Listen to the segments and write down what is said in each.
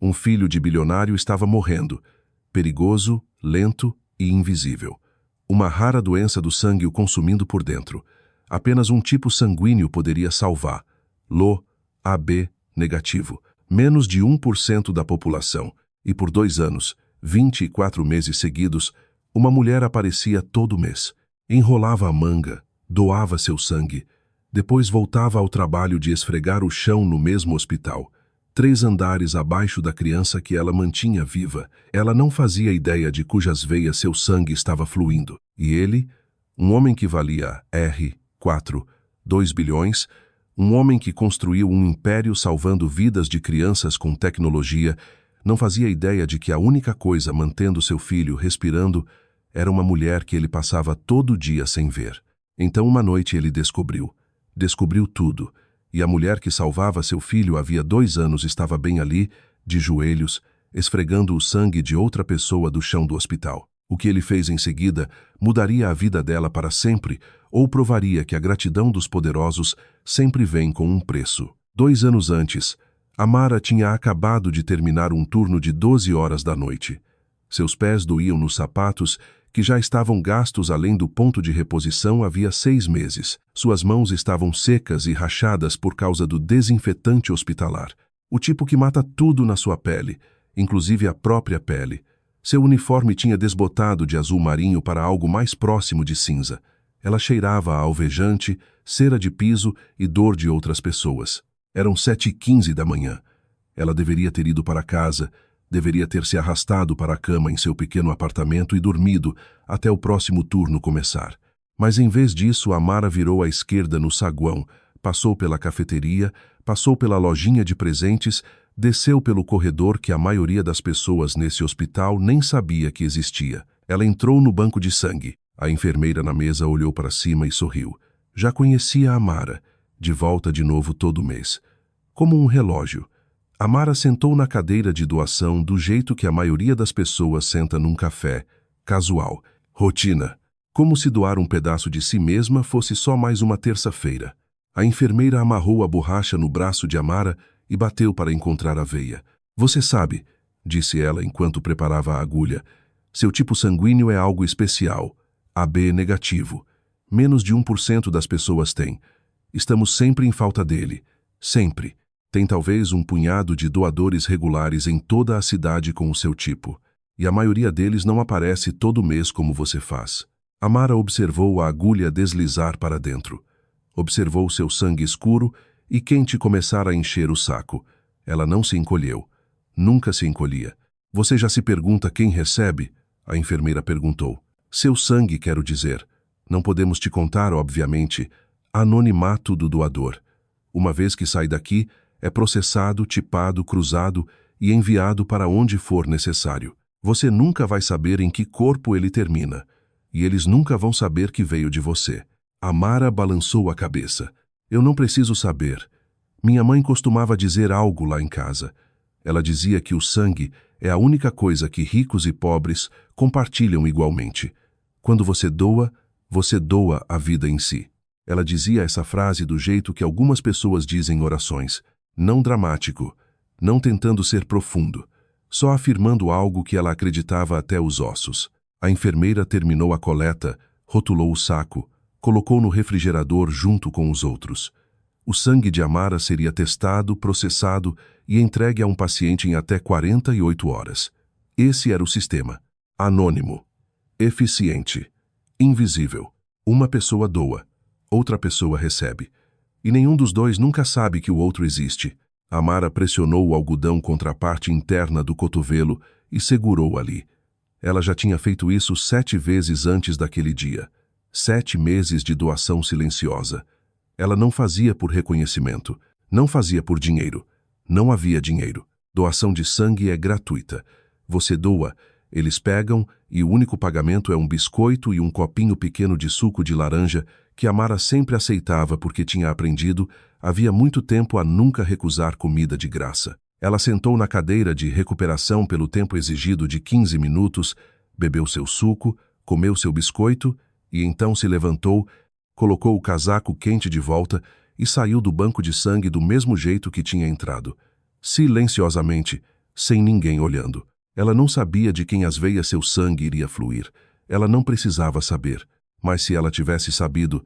Um filho de bilionário estava morrendo, perigoso, lento e invisível. Uma rara doença do sangue o consumindo por dentro. Apenas um tipo sanguíneo poderia salvar. Lo, AB, negativo. Menos de 1% da população. E por 2 anos, 24 meses seguidos, uma mulher aparecia todo mês. Enrolava a manga, doava seu sangue. Depois voltava ao trabalho de esfregar o chão no mesmo hospital. 3 andares abaixo da criança que ela mantinha viva. Ela não fazia ideia de cujas veias seu sangue estava fluindo. E ele, um homem que valia R$ 2 bilhões, um homem que construiu um império salvando vidas de crianças com tecnologia, não fazia ideia de que a única coisa mantendo seu filho respirando era uma mulher que ele passava todo dia sem ver. Então uma noite ele descobriu tudo. E a mulher que salvava seu filho havia 2 anos estava bem ali, de joelhos, esfregando o sangue de outra pessoa do chão do hospital. O que ele fez em seguida mudaria a vida dela para sempre ou provaria que a gratidão dos poderosos sempre vem com um preço. 2 anos antes, Amara tinha acabado de terminar um turno de 12 horas da noite. Seus pés doíam nos sapatos, que já estavam gastos além do ponto de reposição havia 6 meses. Suas mãos estavam secas e rachadas por causa do desinfetante hospitalar. O tipo que mata tudo na sua pele, inclusive a própria pele. Seu uniforme tinha desbotado de azul marinho para algo mais próximo de cinza. Ela cheirava a alvejante, cera de piso e dor de outras pessoas. Eram 7h15 da manhã. Ela deveria ter ido para casa, deveria ter se arrastado para a cama em seu pequeno apartamento e dormido até o próximo turno começar. Mas em vez disso, Amara virou à esquerda no saguão, passou pela cafeteria, passou pela lojinha de presentes, desceu pelo corredor que a maioria das pessoas nesse hospital nem sabia que existia. Ela entrou no banco de sangue. A enfermeira na mesa olhou para cima e sorriu. Já conhecia a Amara, de volta de novo todo mês. Como um relógio. Amara sentou na cadeira de doação do jeito que a maioria das pessoas senta num café, casual, rotina, como se doar um pedaço de si mesma fosse só mais uma terça-feira. A enfermeira amarrou a borracha no braço de Amara e bateu para encontrar a veia. Você sabe, disse ela enquanto preparava a agulha, seu tipo sanguíneo é algo especial, AB negativo. Menos de 1% das pessoas têm. Estamos sempre em falta dele, sempre. Tem talvez um punhado de doadores regulares em toda a cidade com o seu tipo. E a maioria deles não aparece todo mês como você faz. Amara observou a agulha deslizar para dentro. Observou seu sangue escuro e quente começar a encher o saco. Ela não se encolheu. Nunca se encolhia. Você já se pergunta quem recebe? A enfermeira perguntou. Seu sangue, quero dizer. Não podemos te contar, obviamente. Anonimato do doador. Uma vez que sai daqui, é processado, tipado, cruzado e enviado para onde for necessário. Você nunca vai saber em que corpo ele termina. E eles nunca vão saber que veio de você. Amara balançou a cabeça. Eu não preciso saber. Minha mãe costumava dizer algo lá em casa. Ela dizia que o sangue é a única coisa que ricos e pobres compartilham igualmente. Quando você doa a vida em si. Ela dizia essa frase do jeito que algumas pessoas dizem orações. Não dramático, não tentando ser profundo, só afirmando algo que ela acreditava até os ossos. A enfermeira terminou a coleta, rotulou o saco, colocou no refrigerador junto com os outros. O sangue de Amara seria testado, processado e entregue a um paciente em até 48 horas. Esse era o sistema. Anônimo, eficiente, invisível. Uma pessoa doa, outra pessoa recebe. E nenhum dos dois nunca sabe que o outro existe. Amara pressionou o algodão contra a parte interna do cotovelo e segurou ali. Ela já tinha feito isso 7 vezes antes daquele dia. 7 meses de doação silenciosa. Ela não fazia por reconhecimento, não fazia por dinheiro. Não havia dinheiro. Doação de sangue é gratuita. Você doa, eles pegam e o único pagamento é um biscoito e um copinho pequeno de suco de laranja que Amara sempre aceitava porque tinha aprendido havia muito tempo a nunca recusar comida de graça. Ela sentou na cadeira de recuperação pelo tempo exigido de 15 minutos, bebeu seu suco, comeu seu biscoito e então se levantou, colocou o casaco quente de volta e saiu do banco de sangue do mesmo jeito que tinha entrado. Silenciosamente, sem ninguém olhando. Ela não sabia de quem as veias seu sangue iria fluir. Ela não precisava saber, mas se ela tivesse sabido,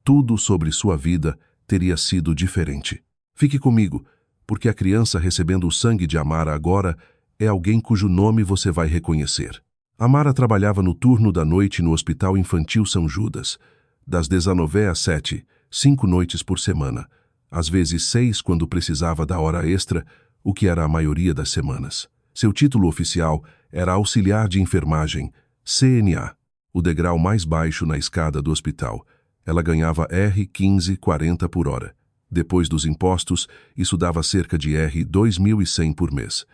tudo sobre sua vida teria sido diferente. Fique comigo, porque a criança recebendo o sangue de Amara agora é alguém cujo nome você vai reconhecer. Amara trabalhava no turno da noite no Hospital Infantil São Judas, das 19 às 7, 5 noites por semana, às vezes 6 quando precisava da hora extra, o que era a maioria das semanas. Seu título oficial era auxiliar de enfermagem, CNA, o degrau mais baixo na escada do hospital. Ela ganhava R$15,40 por hora. Depois dos impostos, isso dava cerca de R$2.100 por mês.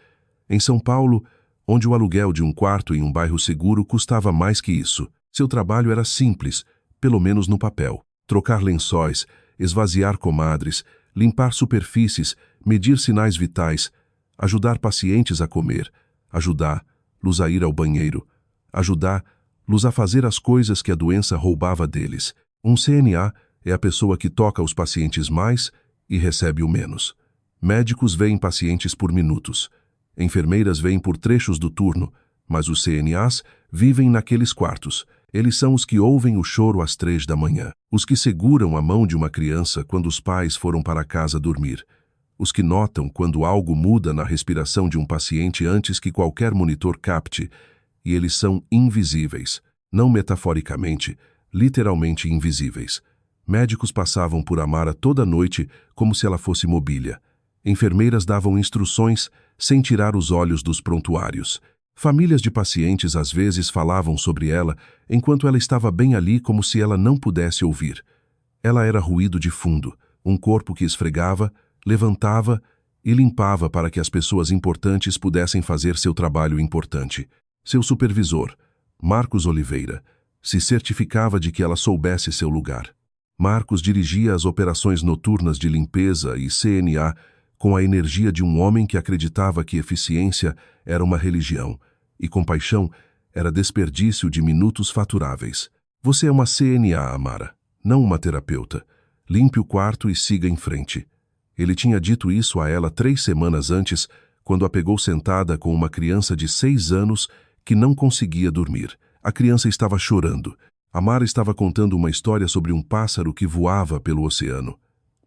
Em São Paulo, onde o aluguel de um quarto em um bairro seguro custava mais que isso, seu trabalho era simples, pelo menos no papel. Trocar lençóis, esvaziar comadres, limpar superfícies, medir sinais vitais, ajudar pacientes a comer, ajudá-los a ir ao banheiro, ajudá-los a fazer as coisas que a doença roubava deles. Um CNA é a pessoa que toca os pacientes mais e recebe o menos. Médicos veem pacientes por minutos. Enfermeiras veem por trechos do turno, mas os CNAs vivem naqueles quartos. Eles são os que ouvem o choro às 3 da manhã, os que seguram a mão de uma criança quando os pais foram para casa dormir, os que notam quando algo muda na respiração de um paciente antes que qualquer monitor capte, e eles são invisíveis, não metaforicamente, literalmente invisíveis. Médicos passavam por Amara toda noite como se ela fosse mobília. Enfermeiras davam instruções sem tirar os olhos dos prontuários. Famílias de pacientes às vezes falavam sobre ela enquanto ela estava bem ali como se ela não pudesse ouvir. Ela era ruído de fundo, um corpo que esfregava, levantava e limpava para que as pessoas importantes pudessem fazer seu trabalho importante. Seu supervisor, Marcos Oliveira, se certificava de que ela soubesse seu lugar. Marcos dirigia as operações noturnas de limpeza e CNA com a energia de um homem que acreditava que eficiência era uma religião e compaixão era desperdício de minutos faturáveis. Você é uma CNA, Amara, não uma terapeuta. Limpe o quarto e siga em frente. Ele tinha dito isso a ela 3 semanas antes, quando a pegou sentada com uma criança de 6 anos que não conseguia dormir. A criança estava chorando. Amara estava contando uma história sobre um pássaro que voava pelo oceano.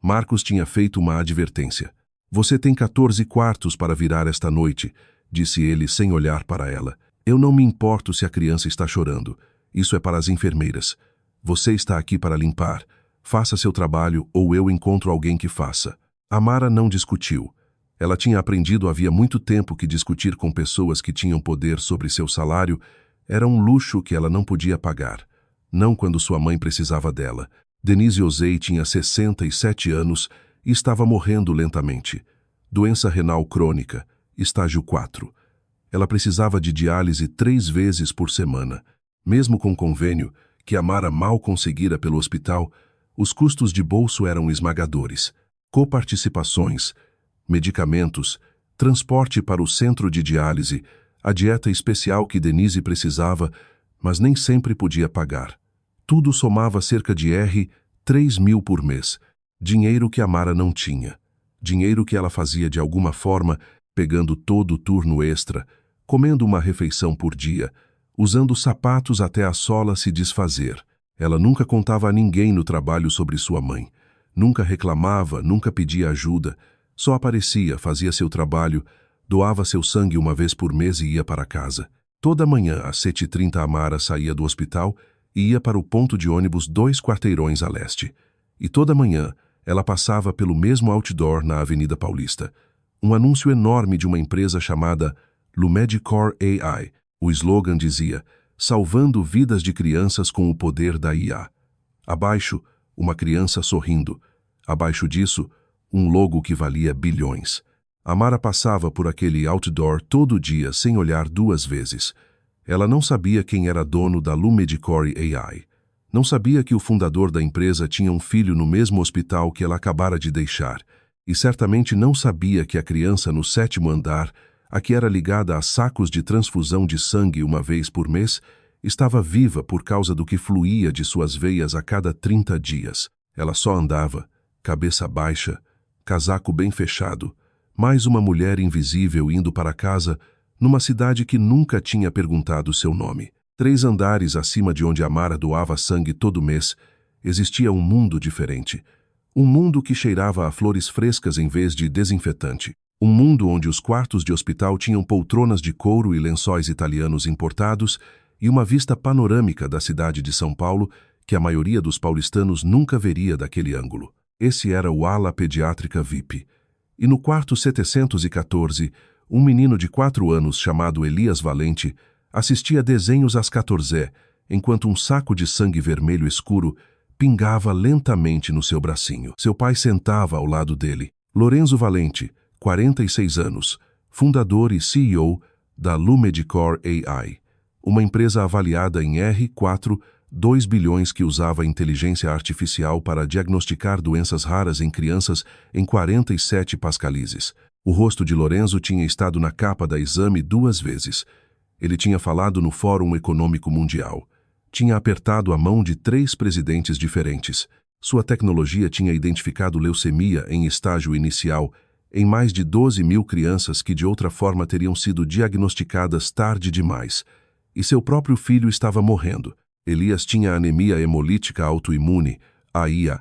Marcos tinha feito uma advertência. Você tem 14 quartos para virar esta noite, disse ele sem olhar para ela. Eu não me importo se a criança está chorando. Isso é para as enfermeiras. Você está aqui para limpar. Faça seu trabalho ou eu encontro alguém que faça. Amara não discutiu. Ela tinha aprendido havia muito tempo que discutir com pessoas que tinham poder sobre seu salário era um luxo que ela não podia pagar. Não quando sua mãe precisava dela. Denise Ozei tinha 67 anos e estava morrendo lentamente. Doença renal crônica, estágio 4. Ela precisava de diálise 3 vezes por semana. Mesmo com convênio, que Amara mal conseguira pelo hospital, os custos de bolso eram esmagadores. Coparticipações, medicamentos, transporte para o centro de diálise, a dieta especial que Denise precisava, mas nem sempre podia pagar. Tudo somava cerca de R$3.000 por mês. Dinheiro que Amara não tinha. Dinheiro que ela fazia de alguma forma, pegando todo o turno extra, comendo uma refeição por dia, usando sapatos até a sola se desfazer. Ela nunca contava a ninguém no trabalho sobre sua mãe. Nunca reclamava, nunca pedia ajuda. Só aparecia, fazia seu trabalho, doava seu sangue uma vez por mês e ia para casa. Toda manhã, às 7h30, Amara saía do hospital e ia para o ponto de ônibus 2 quarteirões a leste. E toda manhã, ela passava pelo mesmo outdoor na Avenida Paulista. Um anúncio enorme de uma empresa chamada Lumedicor AI. O slogan dizia, salvando vidas de crianças com o poder da IA. Abaixo, uma criança sorrindo. Abaixo disso, um logo que valia bilhões. Amara passava por aquele outdoor todo dia sem olhar 2 vezes. Ela não sabia quem era dono da Lumedicor AI. Não sabia que o fundador da empresa tinha um filho no mesmo hospital que ela acabara de deixar. E certamente não sabia que a criança no 7º andar, a que era ligada a sacos de transfusão de sangue uma vez por mês, estava viva por causa do que fluía de suas veias a cada 30 dias. Ela só andava, cabeça baixa, casaco bem fechado, Mais uma mulher invisível indo para casa, numa cidade que nunca tinha perguntado seu nome. 3 andares acima de onde Amara doava sangue todo mês, existia um mundo diferente. Um mundo que cheirava a flores frescas em vez de desinfetante. Um mundo onde os quartos de hospital tinham poltronas de couro e lençóis italianos importados e uma vista panorâmica da cidade de São Paulo que a maioria dos paulistanos nunca veria daquele ângulo. Esse era o ala pediátrica VIP. E no quarto 714, um menino de 4 anos chamado Elias Valente assistia desenhos às 14, enquanto um saco de sangue vermelho escuro pingava lentamente no seu bracinho. Seu pai sentava ao lado dele. Lorenzo Valente, 46 anos, fundador e CEO da Lumedicor AI, uma empresa avaliada em R$ 2 bilhões que usava inteligência artificial para diagnosticar doenças raras em crianças em 47 pascalizes. O rosto de Lorenzo tinha estado na capa da Exame 2 vezes. Ele tinha falado no Fórum Econômico Mundial. Tinha apertado a mão de 3 presidentes diferentes. Sua tecnologia tinha identificado leucemia em estágio inicial em mais de 12 mil crianças que de outra forma teriam sido diagnosticadas tarde demais. E seu próprio filho estava morrendo. Elias tinha anemia hemolítica autoimune, AIA,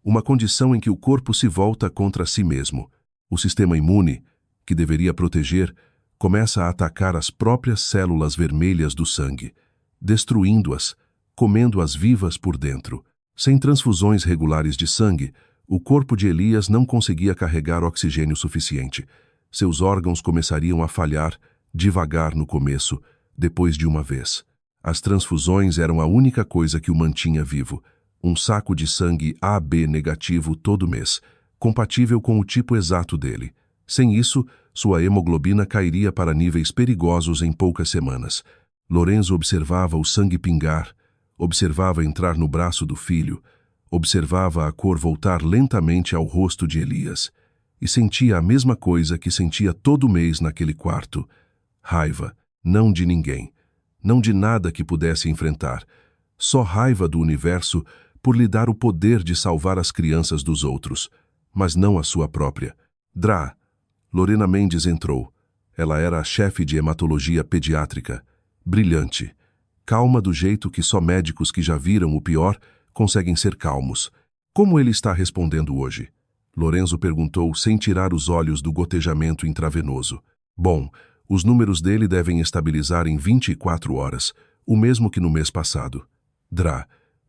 uma condição em que o corpo se volta contra si mesmo. O sistema imune, que deveria proteger, começa a atacar as próprias células vermelhas do sangue, destruindo-as, comendo-as vivas por dentro. Sem transfusões regulares de sangue, o corpo de Elias não conseguia carregar oxigênio suficiente. Seus órgãos começariam a falhar, devagar no começo, depois de uma vez. As transfusões eram a única coisa que o mantinha vivo. Um saco de sangue AB negativo todo mês, compatível com o tipo exato dele. Sem isso, sua hemoglobina cairia para níveis perigosos em poucas semanas. Lorenzo observava o sangue pingar, observava entrar no braço do filho, observava a cor voltar lentamente ao rosto de Elias e sentia a mesma coisa que sentia todo mês naquele quarto. Raiva, não de ninguém, não de nada que pudesse enfrentar, só raiva do universo por lhe dar o poder de salvar as crianças dos outros, mas não a sua própria. Lorena Mendes entrou. Ela era a chefe de hematologia pediátrica. Brilhante. Calma do jeito que só médicos que já viram o pior conseguem ser calmos. Como ele está respondendo hoje? Lorenzo perguntou sem tirar os olhos do gotejamento intravenoso. Bom, os números dele devem estabilizar em 24 horas, o mesmo que no mês passado.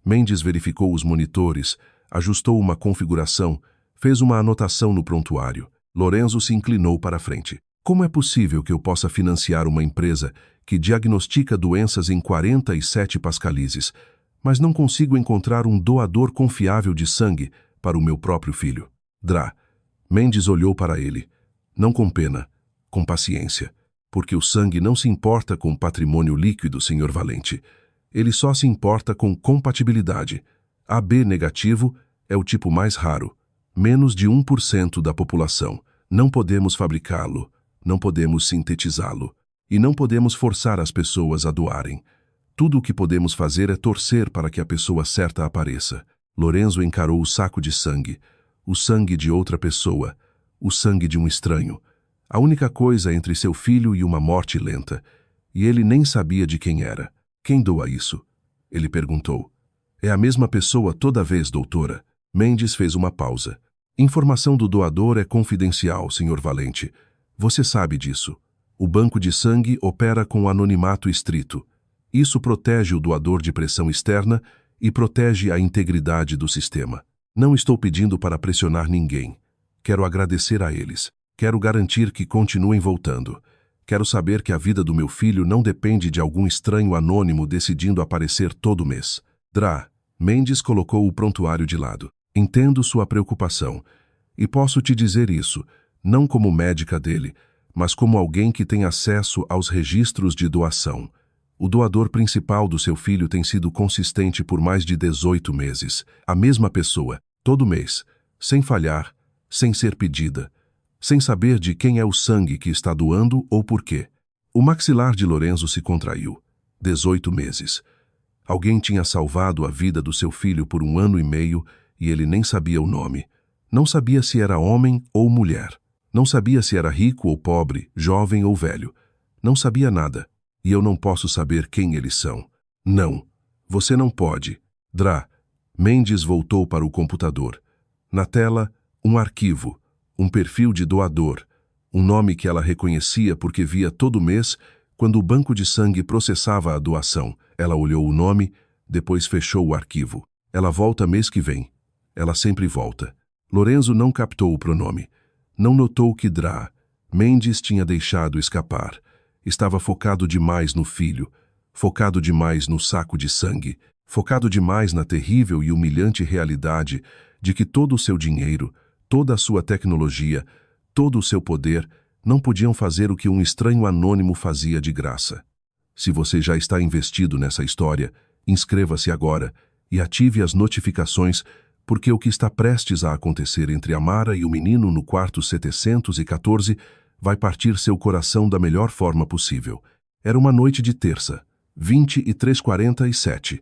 Mendes verificou os monitores, ajustou uma configuração, fez uma anotação no prontuário. Lorenzo se inclinou para a frente. Como é possível que eu possa financiar uma empresa que diagnostica doenças em 47 pascalizes, mas não consigo encontrar um doador confiável de sangue para o meu próprio filho? Mendes olhou para ele. Não com pena, com paciência, porque o sangue não se importa com patrimônio líquido, Sr. Valente. Ele só se importa com compatibilidade. AB negativo é o tipo mais raro. Menos de 1% da população. Não podemos fabricá-lo, não podemos sintetizá-lo, e não podemos forçar as pessoas a doarem. Tudo o que podemos fazer é torcer para que a pessoa certa apareça. Lorenzo encarou o saco de sangue, o sangue de outra pessoa, o sangue de um estranho. A única coisa entre seu filho e uma morte lenta, e ele nem sabia de quem era. Quem doa isso? Ele perguntou. É a mesma pessoa toda vez, doutora. Mendes fez uma pausa. Informação do doador é confidencial, Sr. Valente. Você sabe disso. O banco de sangue opera com anonimato estrito. Isso protege o doador de pressão externa e protege a integridade do sistema. Não estou pedindo para pressionar ninguém. Quero agradecer a eles. Quero garantir que continuem voltando. Quero saber que a vida do meu filho não depende de algum estranho anônimo decidindo aparecer todo mês. Mendes colocou o prontuário de lado. Entendo sua preocupação, e posso te dizer isso, não como médica dele, mas como alguém que tem acesso aos registros de doação. O doador principal do seu filho tem sido consistente por mais de 18 meses. A mesma pessoa, todo mês, sem falhar, sem ser pedida, sem saber de quem é o sangue que está doando ou por quê. O maxilar de Lorenzo se contraiu. 18 meses. Alguém tinha salvado a vida do seu filho por 1 ano e meio e ele nem sabia o nome. Não sabia se era homem ou mulher. Não sabia se era rico ou pobre, jovem ou velho. Não sabia nada. E eu não posso saber quem eles são. Não. Você não pode. Dra. Mendes voltou para o computador. Na tela, um arquivo, um perfil de doador, um nome que ela reconhecia porque via todo mês quando o banco de sangue processava a doação. Ela olhou o nome, depois fechou o arquivo. Ela volta mês que vem. Ela sempre volta. Lorenzo não captou o pronome. Não notou que Dra. Mendes tinha deixado escapar. Estava focado demais no filho, focado demais no saco de sangue, focado demais na terrível e humilhante realidade de que todo o seu dinheiro, toda a sua tecnologia, todo o seu poder não podiam fazer o que um estranho anônimo fazia de graça. Se você já está investido nessa história, inscreva-se agora e ative as notificações, porque o que está prestes a acontecer entre Amara e o menino no quarto 714 vai partir seu coração da melhor forma possível. Era uma noite de terça, 23h47.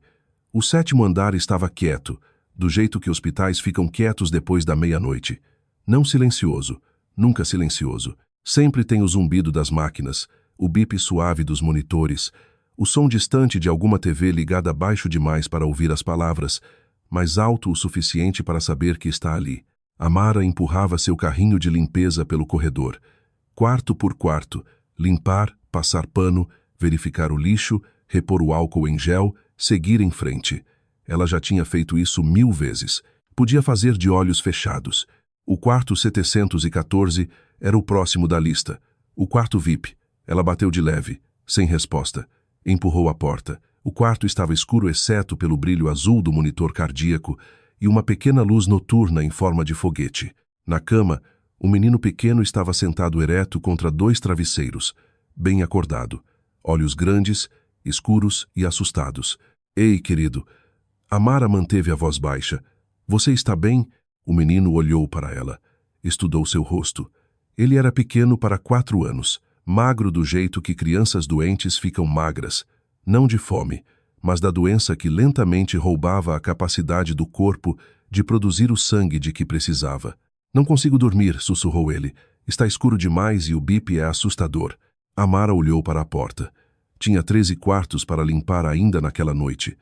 O sétimo andar estava quieto, do jeito que hospitais ficam quietos depois da meia-noite. Não silencioso, nunca silencioso. Sempre tem o zumbido das máquinas, o bip suave dos monitores, o som distante de alguma TV ligada baixo demais para ouvir as palavras, mas alto o suficiente para saber que está ali. Amara empurrava seu carrinho de limpeza pelo corredor. Quarto por quarto, limpar, passar pano, verificar o lixo, repor o álcool em gel, seguir em frente. Ela já tinha feito isso 1000 vezes. Podia fazer de olhos fechados. O quarto 714 era o próximo da lista. O quarto VIP. Ela bateu de leve, sem resposta. Empurrou a porta. O quarto estava escuro exceto pelo brilho azul do monitor cardíaco e uma pequena luz noturna em forma de foguete. Na cama, um menino pequeno estava sentado ereto contra 2 travesseiros, bem acordado, olhos grandes, escuros e assustados. Ei, querido! Amara manteve a voz baixa. Você está bem? O menino olhou para ela. Estudou seu rosto. Ele era pequeno para 4 anos, magro do jeito que crianças doentes ficam magras, não de fome, mas da doença que lentamente roubava a capacidade do corpo de produzir o sangue de que precisava. Não consigo dormir, sussurrou ele. Está escuro demais e o bip é assustador. Amara olhou para a porta. Tinha 13 quartos para limpar ainda naquela noite.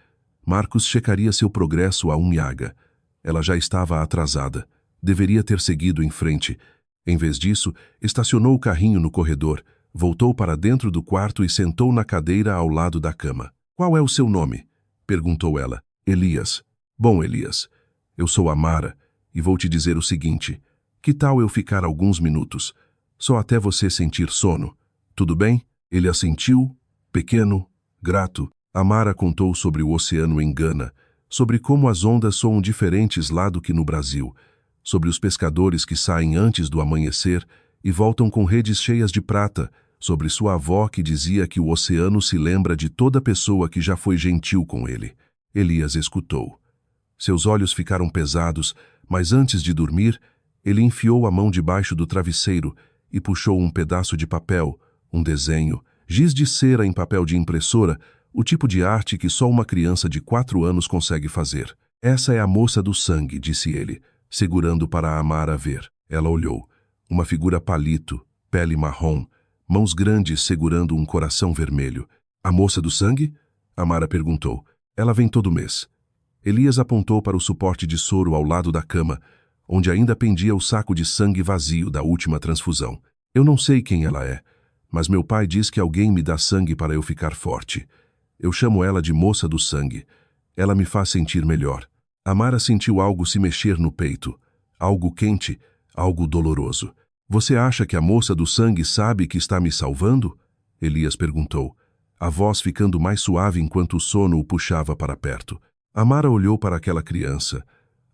Marcos checaria seu progresso a um yaga. Ela já estava atrasada. Deveria ter seguido em frente. Em vez disso, estacionou o carrinho no corredor, voltou para dentro do quarto e sentou na cadeira ao lado da cama. Qual é o seu nome? Perguntou ela. Elias. Bom, Elias, eu sou Amara e vou te dizer o seguinte. Que tal eu ficar alguns minutos? Só até você sentir sono. Tudo bem? Ele assentiu, pequeno, grato. Amara contou sobre o oceano em Gana, sobre como as ondas soam diferentes lá do que no Brasil, sobre os pescadores que saem antes do amanhecer e voltam com redes cheias de prata, sobre sua avó que dizia que o oceano se lembra de toda pessoa que já foi gentil com ele. Elias escutou. Seus olhos ficaram pesados, mas antes de dormir, ele enfiou a mão debaixo do travesseiro e puxou um pedaço de papel, um desenho, giz de cera em papel de impressora, o tipo de arte que só uma criança de 4 anos consegue fazer. Essa é a moça do sangue, disse ele, segurando para a Amara ver. Ela olhou. Uma figura palito, pele marrom, mãos grandes segurando um coração vermelho. A moça do sangue? Amara perguntou. Ela vem todo mês. Elias apontou para o suporte de soro ao lado da cama, onde ainda pendia o saco de sangue vazio da última transfusão. Eu não sei quem ela é, mas meu pai diz que alguém me dá sangue para eu ficar forte. Eu chamo ela de moça do sangue. Ela me faz sentir melhor. Amara sentiu algo se mexer no peito. Algo quente, algo doloroso. Você acha que a moça do sangue sabe que está me salvando? Elias perguntou, a voz ficando mais suave enquanto o sono o puxava para perto. Amara olhou para aquela criança,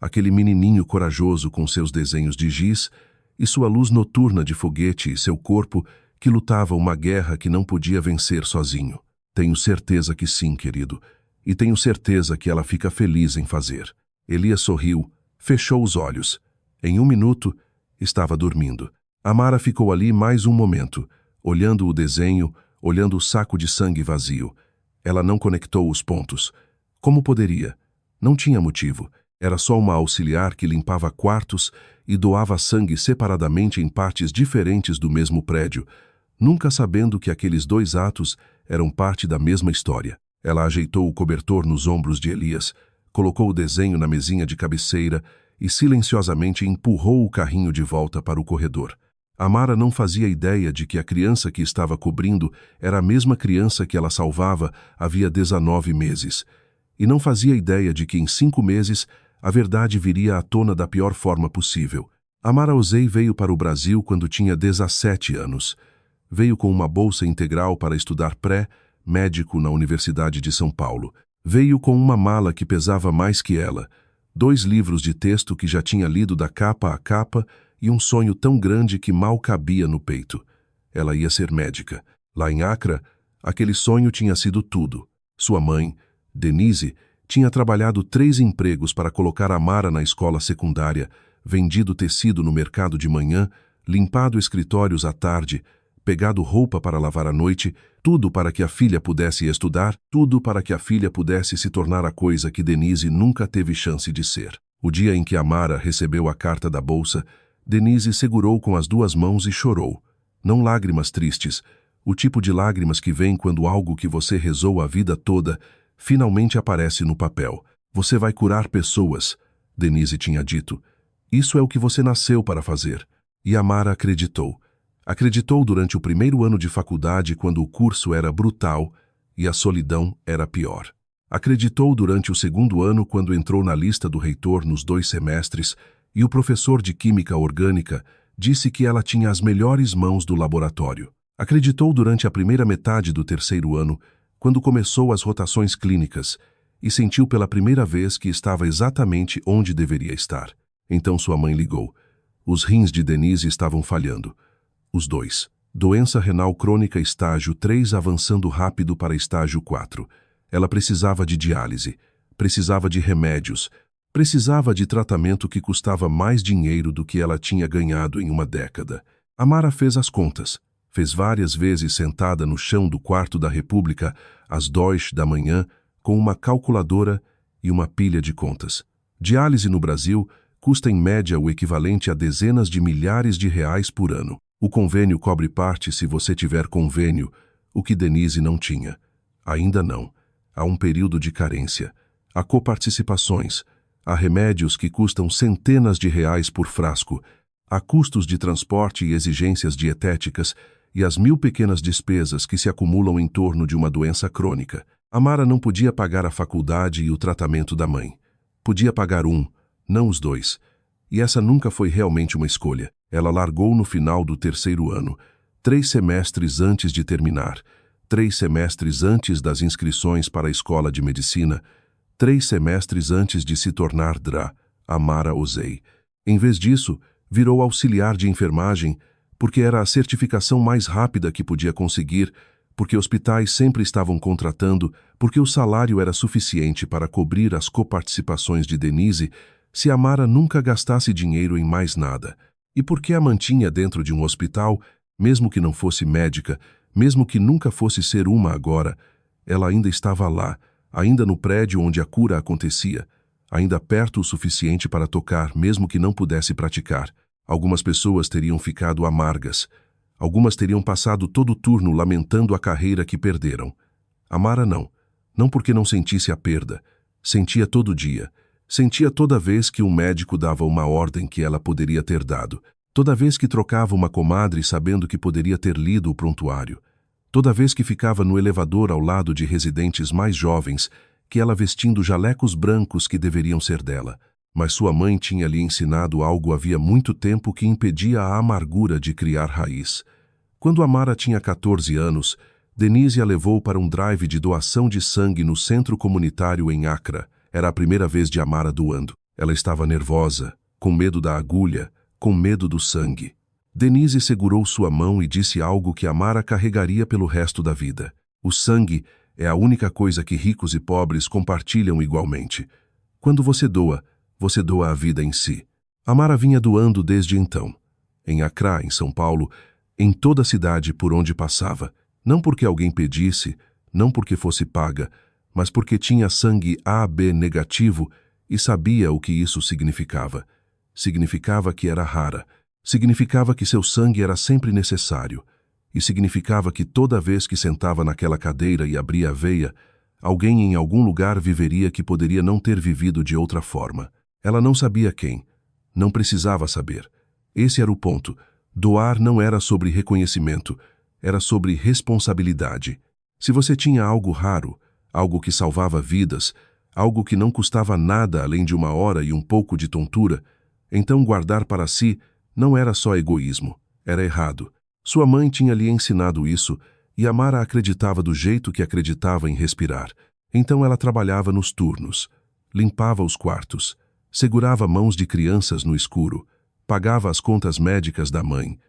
aquele menininho corajoso com seus desenhos de giz e sua luz noturna de foguete e seu corpo que lutava uma guerra que não podia vencer sozinho. Tenho certeza que sim, querido, e tenho certeza que ela fica feliz em fazer. Elias sorriu, fechou os olhos. Em 1 minuto, estava dormindo. Amara ficou ali mais um momento, olhando o desenho, olhando o saco de sangue vazio. Ela não conectou os pontos. Como poderia? Não tinha motivo. Era só uma auxiliar que limpava quartos e doava sangue separadamente em partes diferentes do mesmo prédio, nunca sabendo que aqueles dois atos eram parte da mesma história. Ela ajeitou o cobertor nos ombros de Elias, colocou o desenho na mesinha de cabeceira e silenciosamente empurrou o carrinho de volta para o corredor. Amara não fazia ideia de que a criança que estava cobrindo era a mesma criança que ela salvava havia 19 meses. E não fazia ideia de que em 5 meses a verdade viria à tona da pior forma possível. Amara Osei veio para o Brasil quando tinha 17 anos. Veio com uma bolsa integral para estudar pré-médico na Universidade de São Paulo. Veio com uma mala que pesava mais que ela, 2 livros de texto que já tinha lido da capa a capa e um sonho tão grande que mal cabia no peito. Ela ia ser médica. Lá em Accra, aquele sonho tinha sido tudo. Sua mãe, Denise, tinha trabalhado 3 empregos para colocar Amara na escola secundária, vendido tecido no mercado de manhã, limpado escritórios à tarde, pegado roupa para lavar à noite, tudo para que a filha pudesse estudar, tudo para que a filha pudesse se tornar a coisa que Denise nunca teve chance de ser. O dia em que Amara recebeu a carta da bolsa, Denise segurou com as 2 mãos e chorou. Não lágrimas tristes, o tipo de lágrimas que vem quando algo que você rezou a vida toda finalmente aparece no papel. Você vai curar pessoas, Denise tinha dito. Isso é o que você nasceu para fazer. E Amara acreditou. Acreditou durante o primeiro ano de faculdade, quando o curso era brutal e a solidão era pior. Acreditou durante o segundo ano, quando entrou na lista do reitor nos 2 semestres e o professor de química orgânica disse que ela tinha as melhores mãos do laboratório. Acreditou durante a primeira metade do terceiro ano, quando começou as rotações clínicas e sentiu pela primeira vez que estava exatamente onde deveria estar. Então sua mãe ligou. Os rins de Denise estavam falhando. Os 2. Doença renal crônica estágio 3 avançando rápido para estágio 4. Ela precisava de diálise, precisava de remédios, precisava de tratamento que custava mais dinheiro do que ela tinha ganhado em uma década. Amara fez as contas. Fez várias vezes sentada no chão do quarto da República, às 2 da manhã, com uma calculadora e uma pilha de contas. Diálise no Brasil custa em média o equivalente a dezenas de milhares de reais por ano. O convênio cobre parte se você tiver convênio, o que Denise não tinha. Ainda não. Há um período de carência. Há coparticipações. Há remédios que custam centenas de reais por frasco. Há custos de transporte e exigências dietéticas e as 1000 pequenas despesas que se acumulam em torno de uma doença crônica. Amara não podia pagar a faculdade e o tratamento da mãe. Podia pagar um, não os 2. E essa nunca foi realmente uma escolha. Ela largou no final do terceiro ano, 3 semestres antes de terminar, 3 semestres antes das inscrições para a escola de medicina, 3 semestres antes de se tornar DRA, Amara Osei. Em vez disso, virou auxiliar de enfermagem, porque era a certificação mais rápida que podia conseguir, porque hospitais sempre estavam contratando, porque o salário era suficiente para cobrir as coparticipações de Denise se Amara nunca gastasse dinheiro em mais nada. E porque a mantinha dentro de um hospital, mesmo que não fosse médica, mesmo que nunca fosse ser uma agora, ela ainda estava lá, ainda no prédio onde a cura acontecia, ainda perto o suficiente para tocar, mesmo que não pudesse praticar. Algumas pessoas teriam ficado amargas. Algumas teriam passado todo o turno lamentando a carreira que perderam. Amara não. Não porque não sentisse a perda. Sentia todo dia. Sentia toda vez que um médico dava uma ordem que ela poderia ter dado. Toda vez que trocava uma comadre sabendo que poderia ter lido o prontuário. Toda vez que ficava no elevador ao lado de residentes mais jovens, que ela vestindo jalecos brancos que deveriam ser dela. Mas sua mãe tinha lhe ensinado algo havia muito tempo que impedia a amargura de criar raiz. Quando Amara tinha 14 anos, Denise a levou para um drive de doação de sangue no centro comunitário em Accra. Era a primeira vez de Amara doando. Ela estava nervosa, com medo da agulha, com medo do sangue. Denise segurou sua mão e disse algo que Amara carregaria pelo resto da vida. O sangue é a única coisa que ricos e pobres compartilham igualmente. Quando você doa a vida em si. Amara vinha doando desde então. Em Accra, em São Paulo, em toda a cidade por onde passava. Não porque alguém pedisse, não porque fosse paga, mas porque tinha sangue AB negativo E sabia o que isso significava. Significava que era rara. Significava que seu sangue era sempre necessário. E significava que toda vez que sentava naquela cadeira e abria a veia, alguém em algum lugar viveria que poderia não ter vivido de outra forma. Ela não sabia quem. Não precisava saber. Esse era o ponto. Doar não era sobre reconhecimento, era sobre responsabilidade. Se você tinha algo raro, algo que salvava vidas, algo que não custava nada além de 1 hora e um pouco de tontura, então guardar para si não era só egoísmo, era errado. Sua mãe tinha lhe ensinado isso e Amara acreditava do jeito que acreditava em respirar. Então ela trabalhava nos turnos, limpava os quartos, segurava mãos de crianças no escuro, pagava as contas médicas da mãe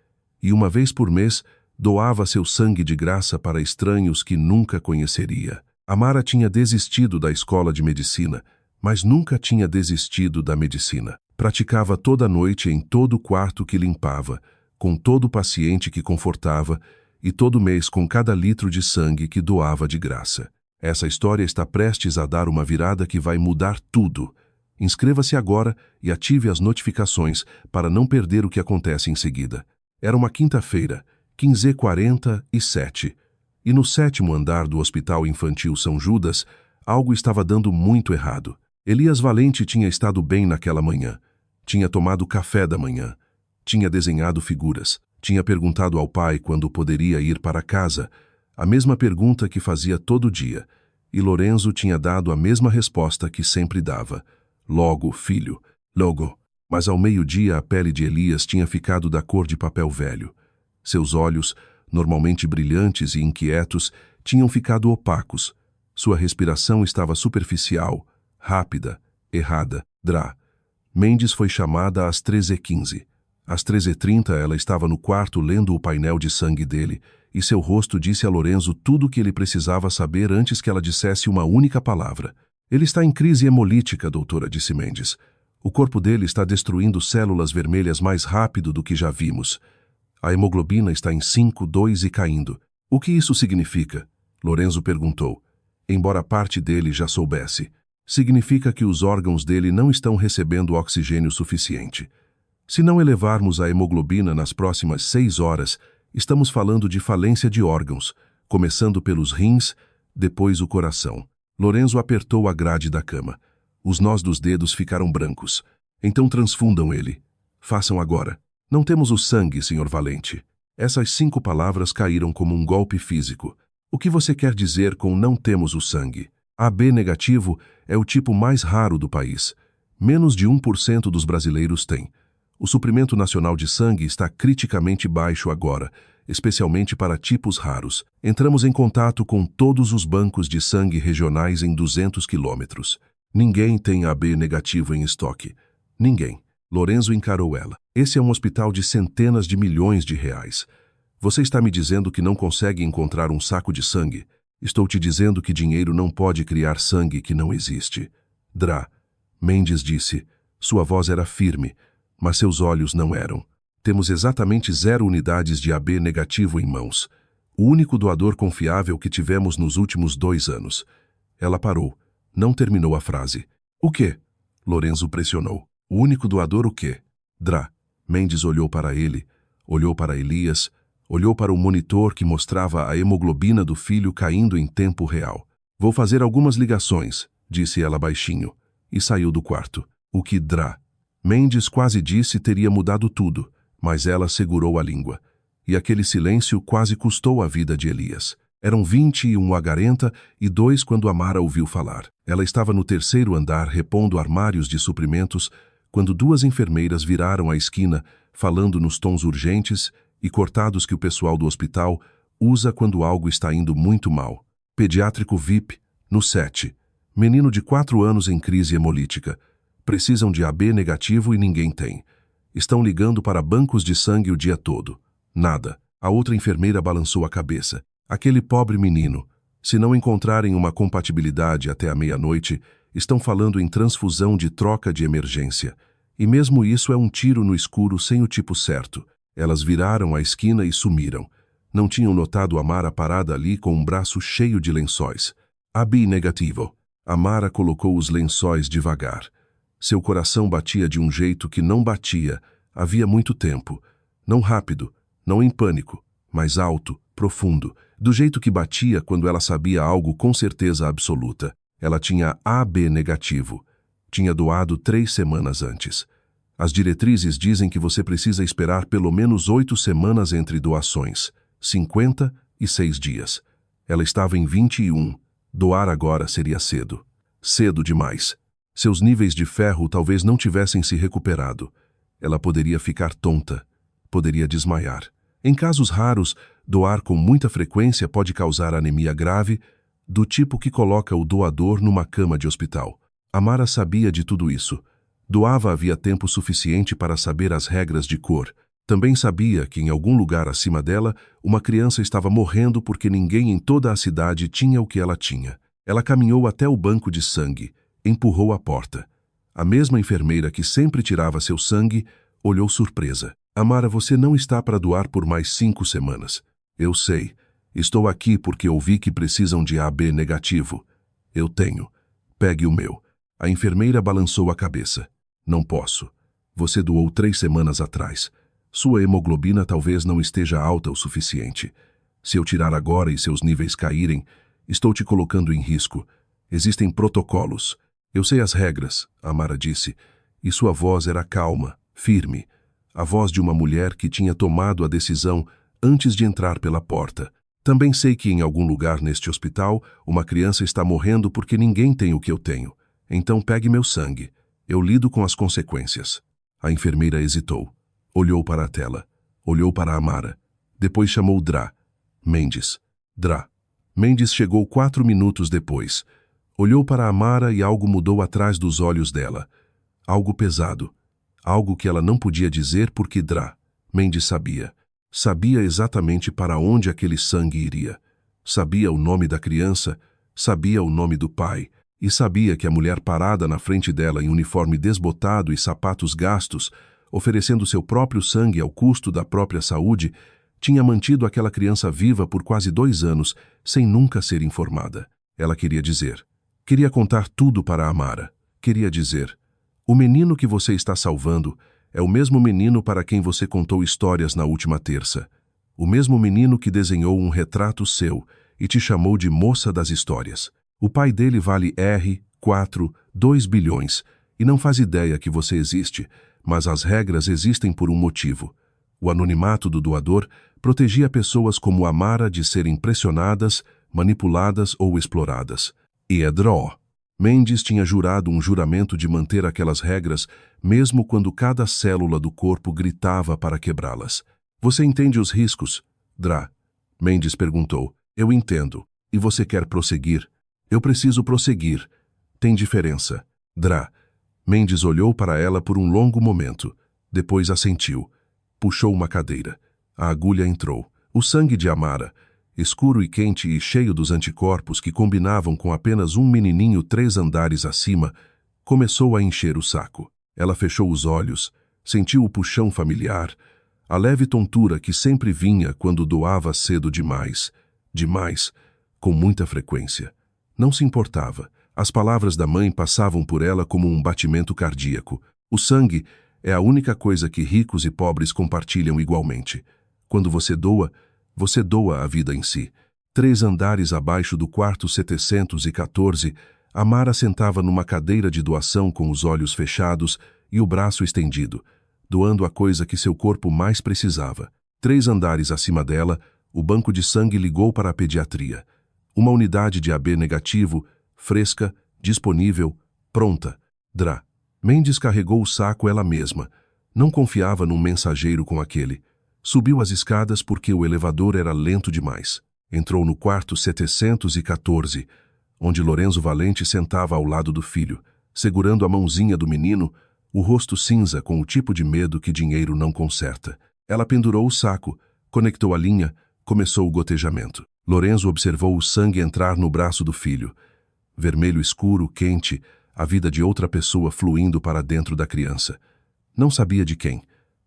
e, uma vez por mês, doava seu sangue de graça para estranhos que nunca conheceria. Amara tinha desistido da escola de medicina, mas nunca tinha desistido da medicina. Praticava toda noite em todo quarto que limpava, com todo paciente que confortava e todo mês com cada litro de sangue que doava de graça. Essa história está prestes a dar uma virada que vai mudar tudo. Inscreva-se agora e ative as notificações para não perder o que acontece em seguida. Era uma quinta-feira, 15h47, e no 7º andar do Hospital Infantil São Judas, algo estava dando muito errado. Elias Valente tinha estado bem naquela manhã. Tinha tomado café da manhã. Tinha desenhado figuras. Tinha perguntado ao pai quando poderia ir para casa, a mesma pergunta que fazia todo dia, e Lorenzo tinha dado a mesma resposta que sempre dava. Logo, filho, logo. Mas ao meio-dia a pele de Elias tinha ficado da cor de papel velho. Seus olhos, normalmente brilhantes e inquietos, tinham ficado opacos. Sua respiração estava superficial, rápida, errada. Mendes foi chamada às 13h15. Às 13h30 ela estava no quarto lendo o painel de sangue dele, e seu rosto disse a Lorenzo tudo o que ele precisava saber antes que ela dissesse uma única palavra. Ele está em crise hemolítica, doutora, disse Mendes. O corpo dele está destruindo células vermelhas mais rápido do que já vimos. A hemoglobina está em 5,2 e caindo. O que isso significa? Lorenzo perguntou, embora parte dele já soubesse. Significa que os órgãos dele não estão recebendo oxigênio suficiente. Se não elevarmos a hemoglobina nas próximas 6 horas, estamos falando de falência de órgãos, começando pelos rins, depois o coração. Lorenzo apertou a grade da cama. Os nós dos dedos ficaram brancos. Então transfundam ele. Façam agora. Não temos o sangue, Sr. Valente. Essas 5 palavras caíram como um golpe físico. O que você quer dizer com não temos o sangue? AB negativo é o tipo mais raro do país. Menos de 1% dos brasileiros tem. O suprimento nacional de sangue está criticamente baixo agora, especialmente para tipos raros. Entramos em contato com todos os bancos de sangue regionais em 200 quilômetros. Ninguém tem AB negativo em estoque. Ninguém. Lorenzo encarou ela. Esse é um hospital de centenas de milhões de reais. Você está me dizendo que não consegue encontrar um saco de sangue? Estou te dizendo que dinheiro não pode criar sangue que não existe. Mendes disse. Sua voz era firme, mas seus olhos não eram. Temos exatamente 0 unidades de AB negativo em mãos. O único doador confiável que tivemos nos últimos 2 anos. Ela parou. Não terminou a frase. O quê? Lorenzo pressionou. O único doador o quê? Mendes olhou para ele, olhou para Elias, olhou para o monitor que mostrava a hemoglobina do filho caindo em tempo real. Vou fazer algumas ligações, disse ela baixinho, e saiu do quarto. O que Mendes quase disse teria mudado tudo, mas ela segurou a língua. E aquele silêncio quase custou a vida de Elias. Eram 21h42 quando Amara ouviu falar. Ela estava no 3º andar repondo armários de suprimentos quando 2 enfermeiras viraram a esquina, falando nos tons urgentes e cortados que o pessoal do hospital usa quando algo está indo muito mal. Pediátrico VIP, no 7. Menino de 4 anos em crise hemolítica. Precisam de AB negativo e ninguém tem. Estão ligando para bancos de sangue o dia todo. Nada. A outra enfermeira balançou a cabeça. Aquele pobre menino. Se não encontrarem uma compatibilidade até a meia-noite, estão falando em transfusão de troca de emergência. E mesmo isso é um tiro no escuro sem o tipo certo. Elas viraram a esquina e sumiram. Não tinham notado Amara parada ali com um braço cheio de lençóis. AB negativo. Amara colocou os lençóis devagar. Seu coração batia de um jeito que não batia havia muito tempo. Não rápido, não em pânico, mas alto, profundo, do jeito que batia quando ela sabia algo com certeza absoluta. Ela tinha AB negativo. Tinha doado 3 semanas antes. As diretrizes dizem que você precisa esperar pelo menos 8 semanas entre doações, 56 dias. Ela estava em 21. Doar agora seria cedo. Cedo demais. Seus níveis de ferro talvez não tivessem se recuperado. Ela poderia ficar tonta. Poderia desmaiar. Em casos raros, doar com muita frequência pode causar anemia grave, do tipo que coloca o doador numa cama de hospital. Amara sabia de tudo isso. Doava havia tempo suficiente para saber as regras de cor. Também sabia que em algum lugar acima dela, uma criança estava morrendo porque ninguém em toda a cidade tinha o que ela tinha. Ela caminhou até o banco de sangue, empurrou a porta. A mesma enfermeira que sempre tirava seu sangue olhou surpresa. Amara, você não está para doar por mais 5 semanas. Eu sei. Estou aqui porque ouvi que precisam de AB negativo. Eu tenho. Pegue o meu. A enfermeira balançou a cabeça. Não posso. Você doou 3 semanas atrás. Sua hemoglobina talvez não esteja alta o suficiente. Se eu tirar agora e seus níveis caírem, estou te colocando em risco. Existem protocolos. Eu sei as regras, Amara disse, e sua voz era calma, firme. A voz de uma mulher que tinha tomado a decisão antes de entrar pela porta. Também sei que em algum lugar neste hospital, uma criança está morrendo porque ninguém tem o que eu tenho. Então pegue meu sangue. Eu lido com as consequências. A enfermeira hesitou. Olhou para a tela. Olhou para Amara. Depois chamou Dra. Mendes. Dra. Mendes chegou 4 minutos depois. Olhou para Amara e algo mudou atrás dos olhos dela. Algo pesado. Algo que ela não podia dizer porque Dra. Mendes sabia. Sabia exatamente para onde aquele sangue iria. Sabia o nome da criança, sabia o nome do pai, e sabia que a mulher parada na frente dela em uniforme desbotado e sapatos gastos, oferecendo seu próprio sangue ao custo da própria saúde, tinha mantido aquela criança viva por quase 2 anos, sem nunca ser informada. Ela queria dizer. Queria contar tudo para Amara. Queria dizer. O menino que você está salvando é o mesmo menino para quem você contou histórias na última terça. O mesmo menino que desenhou um retrato seu e te chamou de moça das histórias. O pai dele vale R$ 2 bilhões e não faz ideia que você existe, mas as regras existem por um motivo. O anonimato do doador protegia pessoas como Amara de serem pressionadas, manipuladas ou exploradas. E Dra. Mendes tinha jurado um juramento de manter aquelas regras, mesmo quando cada célula do corpo gritava para quebrá-las. Você entende os riscos? Dra. Mendes perguntou. Eu entendo. E você quer prosseguir? Eu preciso prosseguir. Tem diferença. Dra. Mendes olhou para ela por um longo momento. Depois assentiu. Puxou uma cadeira. A agulha entrou. O sangue de Amara, escuro e quente e cheio dos anticorpos que combinavam com apenas um menininho 3 andares acima, começou a encher o saco. Ela fechou os olhos, sentiu o puxão familiar, a leve tontura que sempre vinha quando doava cedo demais, com muita frequência. Não se importava. As palavras da mãe passavam por ela como um batimento cardíaco. O sangue é a única coisa que ricos e pobres compartilham igualmente. Quando você doa a vida em si. 3 andares abaixo do quarto 714, Amara sentava numa cadeira de doação com os olhos fechados e o braço estendido, doando a coisa que seu corpo mais precisava. 3 andares acima dela, o banco de sangue ligou para a pediatria. Uma unidade de AB negativo, fresca, disponível, pronta. Dra. Mendes carregou o saco ela mesma. Não confiava num mensageiro com aquele. Subiu as escadas porque o elevador era lento demais. Entrou no quarto 714, onde Lorenzo Valente sentava ao lado do filho, segurando a mãozinha do menino, o rosto cinza com o tipo de medo que dinheiro não conserta. Ela pendurou o saco, conectou a linha, começou o gotejamento. Lorenzo observou o sangue entrar no braço do filho. Vermelho escuro, quente, a vida de outra pessoa fluindo para dentro da criança. Não sabia de quem.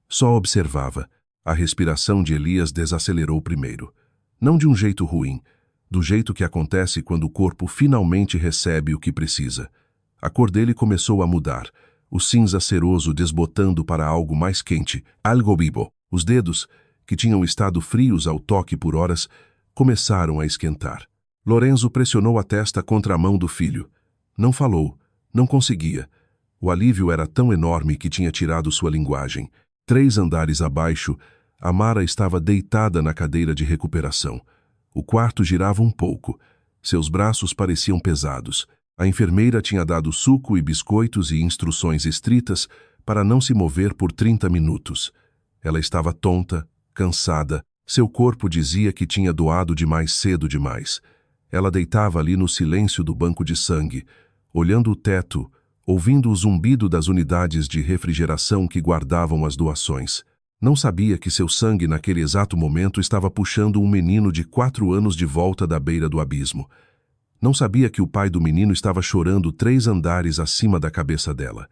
Só observava. A respiração de Elias desacelerou primeiro. Não de um jeito ruim, do jeito que acontece quando o corpo finalmente recebe o que precisa. A cor dele começou a mudar. o cinza ceroso desbotando para algo mais quente, algo vivo. Os dedos, que tinham estado frios ao toque por horas, começaram a esquentar. Lorenzo pressionou a testa contra a mão do filho. Não falou, não conseguia. O alívio era tão enorme que tinha tirado sua linguagem. 3 andares abaixo, Amara estava deitada na cadeira de recuperação. O quarto girava um pouco. Seus braços pareciam pesados. A enfermeira tinha dado suco e biscoitos e instruções estritas para não se mover por 30 minutos. Ela estava tonta, cansada. Seu corpo dizia que tinha doado demais cedo demais. Ela deitava ali no silêncio do banco de sangue, olhando o teto, ouvindo o zumbido das unidades de refrigeração que guardavam as doações. Não sabia que seu sangue naquele exato momento estava puxando um menino de 4 anos de volta da beira do abismo. Não sabia que o pai do menino estava chorando 3 andares acima da cabeça dela.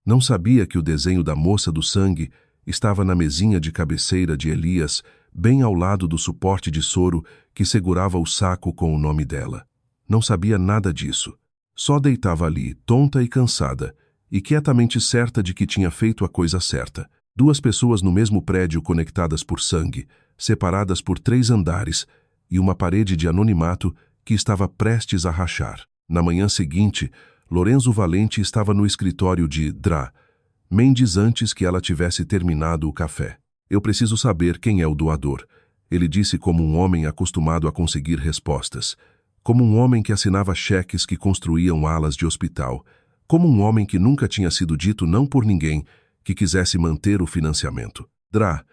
Não sabia que o desenho da moça do sangue estava na mesinha de cabeceira de Elias, bem ao lado do suporte de soro que segurava o saco com o nome dela. Não sabia nada disso. Só deitava ali, tonta e cansada, e quietamente certa de que tinha feito a coisa certa. 2 pessoas no mesmo prédio conectadas por sangue, separadas por 3 andares, e uma parede de anonimato que estava prestes a rachar. Na manhã seguinte, Lorenzo Valente estava no escritório de Dra. Mendes antes que ela tivesse terminado o café. Eu preciso saber quem é o doador, ele disse como um homem acostumado a conseguir respostas, como um homem que assinava cheques que construíam alas de hospital, como um homem que nunca tinha sido dito não por ninguém que quisesse manter o financiamento. Dra.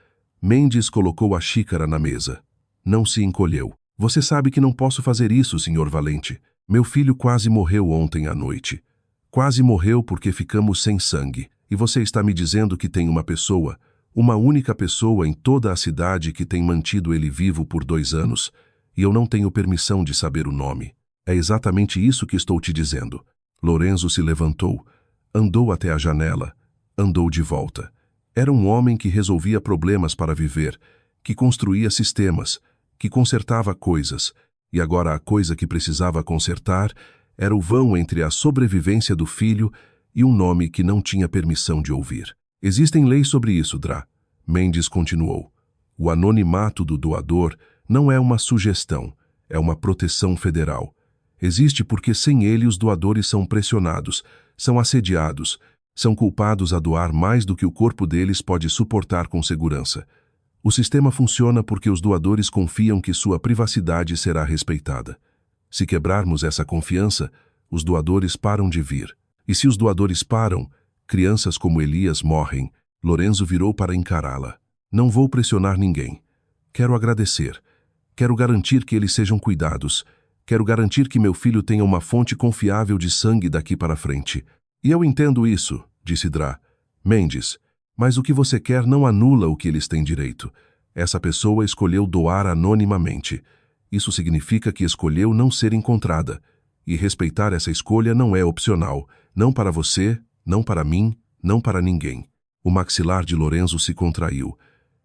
Mendes colocou a xícara na mesa. Não se encolheu. Você sabe que não posso fazer isso, Sr. Valente. Meu filho quase morreu ontem à noite. Quase morreu porque ficamos sem sangue. E você está me dizendo que tem uma pessoa, uma única pessoa em toda a cidade que tem mantido ele vivo por 2 anos, e eu não tenho permissão de saber o nome. É exatamente isso que estou te dizendo. Lorenzo se levantou, andou até a janela, andou de volta. Era um homem que resolvia problemas para viver, que construía sistemas, que consertava coisas, e agora a coisa que precisava consertar era o vão entre a sobrevivência do filho e um nome que não tinha permissão de ouvir. Existem leis sobre isso, Dra. Mendes continuou. O anonimato do doador não é uma sugestão, é uma proteção federal. Existe porque sem ele os doadores são pressionados, são assediados, são culpados a doar mais do que o corpo deles pode suportar com segurança. O sistema funciona porque os doadores confiam que sua privacidade será respeitada. Se quebrarmos essa confiança, os doadores param de vir. E se os doadores param, crianças como Elias morrem. Lorenzo virou para encará-la. Não vou pressionar ninguém. Quero agradecer. Quero garantir que eles sejam cuidados. Quero garantir que meu filho tenha uma fonte confiável de sangue daqui para frente. E eu entendo isso, disse Dra. Mendes, mas o que você quer não anula o que eles têm direito. Essa pessoa escolheu doar anonimamente. Isso significa que escolheu não ser encontrada. E respeitar essa escolha não é opcional. Não para você, não para mim, não para ninguém. O maxilar de Lorenzo se contraiu.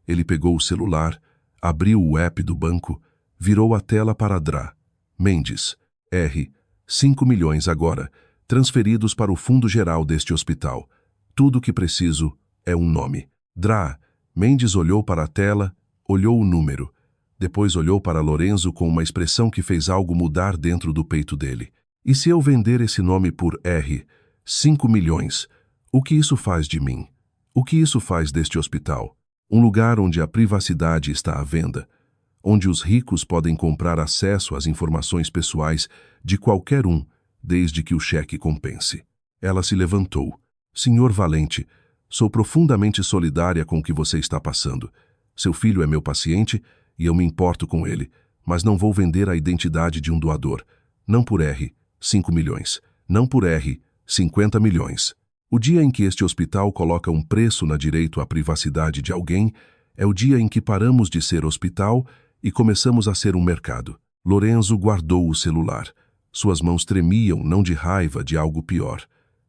Ele pegou o celular, abriu o app do banco, virou a tela para Dra. Mendes, R. 5 milhões agora, transferidos para o fundo geral deste hospital. Tudo o que preciso é um nome. Dra. Mendes olhou para a tela, olhou o número. Depois olhou para Lorenzo com uma expressão que fez algo mudar dentro do peito dele. E se eu vender esse nome por R. 5 milhões, o que isso faz de mim? O que isso faz deste hospital? Um lugar onde a privacidade está à venda, onde os ricos podem comprar acesso às informações pessoais de qualquer um, desde que o cheque compense. Ela se levantou. Senhor Valente, sou profundamente solidária com o que você está passando. Seu filho é meu paciente e eu me importo com ele, mas não vou vender a identidade de um doador. Não por R. 5 milhões. Não por R. 50 milhões. O dia em que este hospital coloca um preço na direito à privacidade de alguém é o dia em que paramos de ser hospital e começamos a ser um mercado. Lorenzo guardou o celular. Suas mãos tremiam, não de raiva, de algo pior.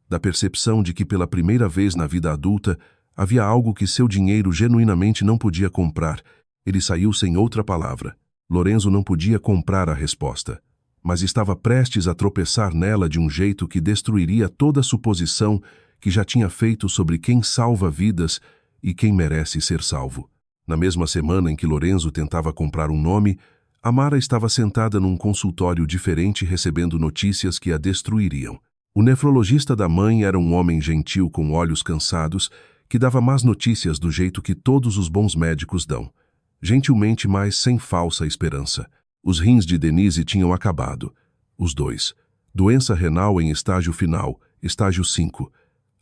Da percepção de que pela primeira vez na vida adulta havia algo que seu dinheiro genuinamente não podia comprar. Ele saiu sem outra palavra. Lorenzo não podia comprar a resposta, mas estava prestes a tropeçar nela de um jeito que destruiria toda a suposição que já tinha feito sobre quem salva vidas e quem merece ser salvo. Na mesma semana em que Lorenzo tentava comprar um nome, Amara estava sentada num consultório diferente recebendo notícias que a destruiriam. O nefrologista da mãe era um homem gentil com olhos cansados que dava más notícias do jeito que todos os bons médicos dão. Gentilmente, mas sem falsa esperança. Os rins de Denise tinham acabado. Os dois. Doença renal em estágio final, estágio 5.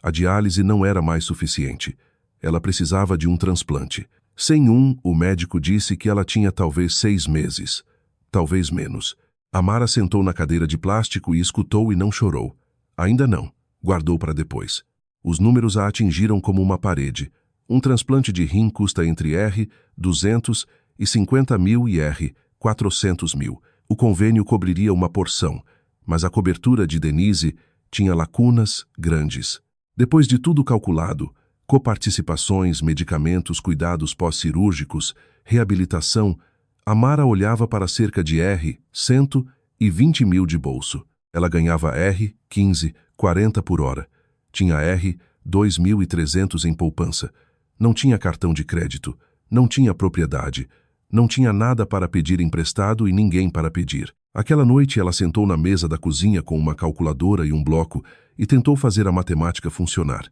A diálise não era mais suficiente. Ela precisava de um transplante. Sem o médico disse que ela tinha talvez 6 meses. Talvez menos. Amara sentou na cadeira de plástico e escutou e não chorou. Ainda não. Guardou para depois. Os números a atingiram como uma parede. Um transplante de rim custa entre R$ 250 mil e R$ 400 mil. O convênio cobriria uma porção, mas a cobertura de Denise tinha lacunas grandes. Depois de tudo calculado, coparticipações, medicamentos, cuidados pós-cirúrgicos, reabilitação, Amara olhava para cerca de R$ 120 mil de bolso. Ela ganhava R$ 15,40 por hora. Tinha R$ 2.300 em poupança. Não tinha cartão de crédito. Não tinha propriedade. Não tinha nada para pedir emprestado e ninguém para pedir. Aquela noite ela sentou na mesa da cozinha com uma calculadora e um bloco e tentou fazer a matemática funcionar.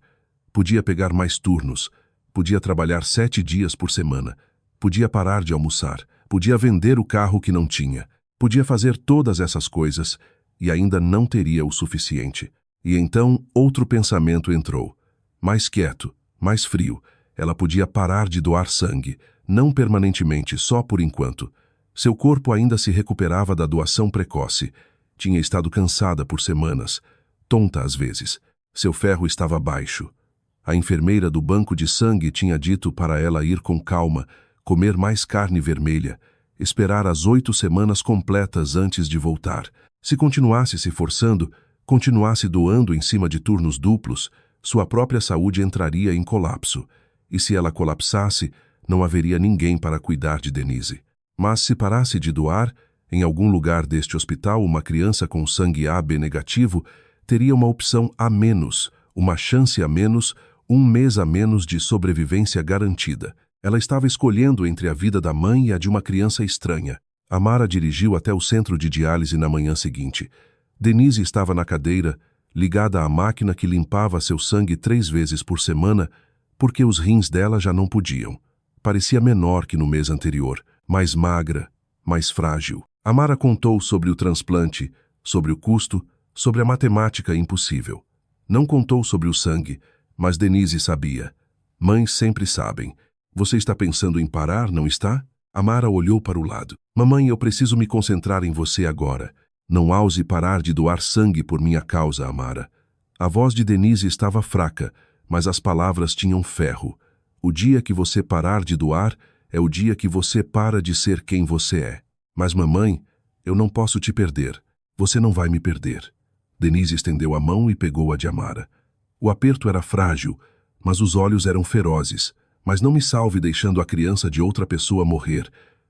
Podia pegar mais turnos, podia trabalhar 7 dias por semana, podia parar de almoçar, podia vender o carro que não tinha, podia fazer todas essas coisas e ainda não teria o suficiente. E então outro pensamento entrou. Mais quieto, mais frio, ela podia parar de doar sangue, não permanentemente, só por enquanto. Seu corpo ainda se recuperava da doação precoce. Tinha estado cansada por semanas, tonta às vezes. Seu ferro estava baixo. A enfermeira do banco de sangue tinha dito para ela ir com calma, comer mais carne vermelha, esperar as 8 semanas completas antes de voltar. Se continuasse se forçando, continuasse doando em cima de turnos duplos, sua própria saúde entraria em colapso. E se ela colapsasse, não haveria ninguém para cuidar de Denise. Mas se parasse de doar, em algum lugar deste hospital uma criança com sangue AB negativo teria uma opção a menos, uma chance a menos, um mês a menos de sobrevivência garantida. Ela estava escolhendo entre a vida da mãe e a de uma criança estranha. Amara dirigiu até o centro de diálise na manhã seguinte. Denise estava na cadeira, ligada à máquina que limpava seu sangue 3 vezes por semana, porque os rins dela já não podiam. Parecia menor que no mês anterior, mais magra, mais frágil. Amara contou sobre o transplante, sobre o custo, sobre a matemática impossível. Não contou sobre o sangue, mas Denise sabia. Mães sempre sabem. Você está pensando em parar, não está? Amara olhou para o lado. Mamãe, eu preciso me concentrar em você agora. Não ouse parar de doar sangue por minha causa, Amara. A voz de Denise estava fraca, mas as palavras tinham ferro. O dia que você parar de doar é o dia que você para de ser quem você é. Mas, mamãe, eu não posso te perder. Você não vai me perder. Denise estendeu a mão e pegou a de Amara. O aperto era frágil, mas os olhos eram ferozes. Mas não me salve deixando a criança de outra pessoa morrer.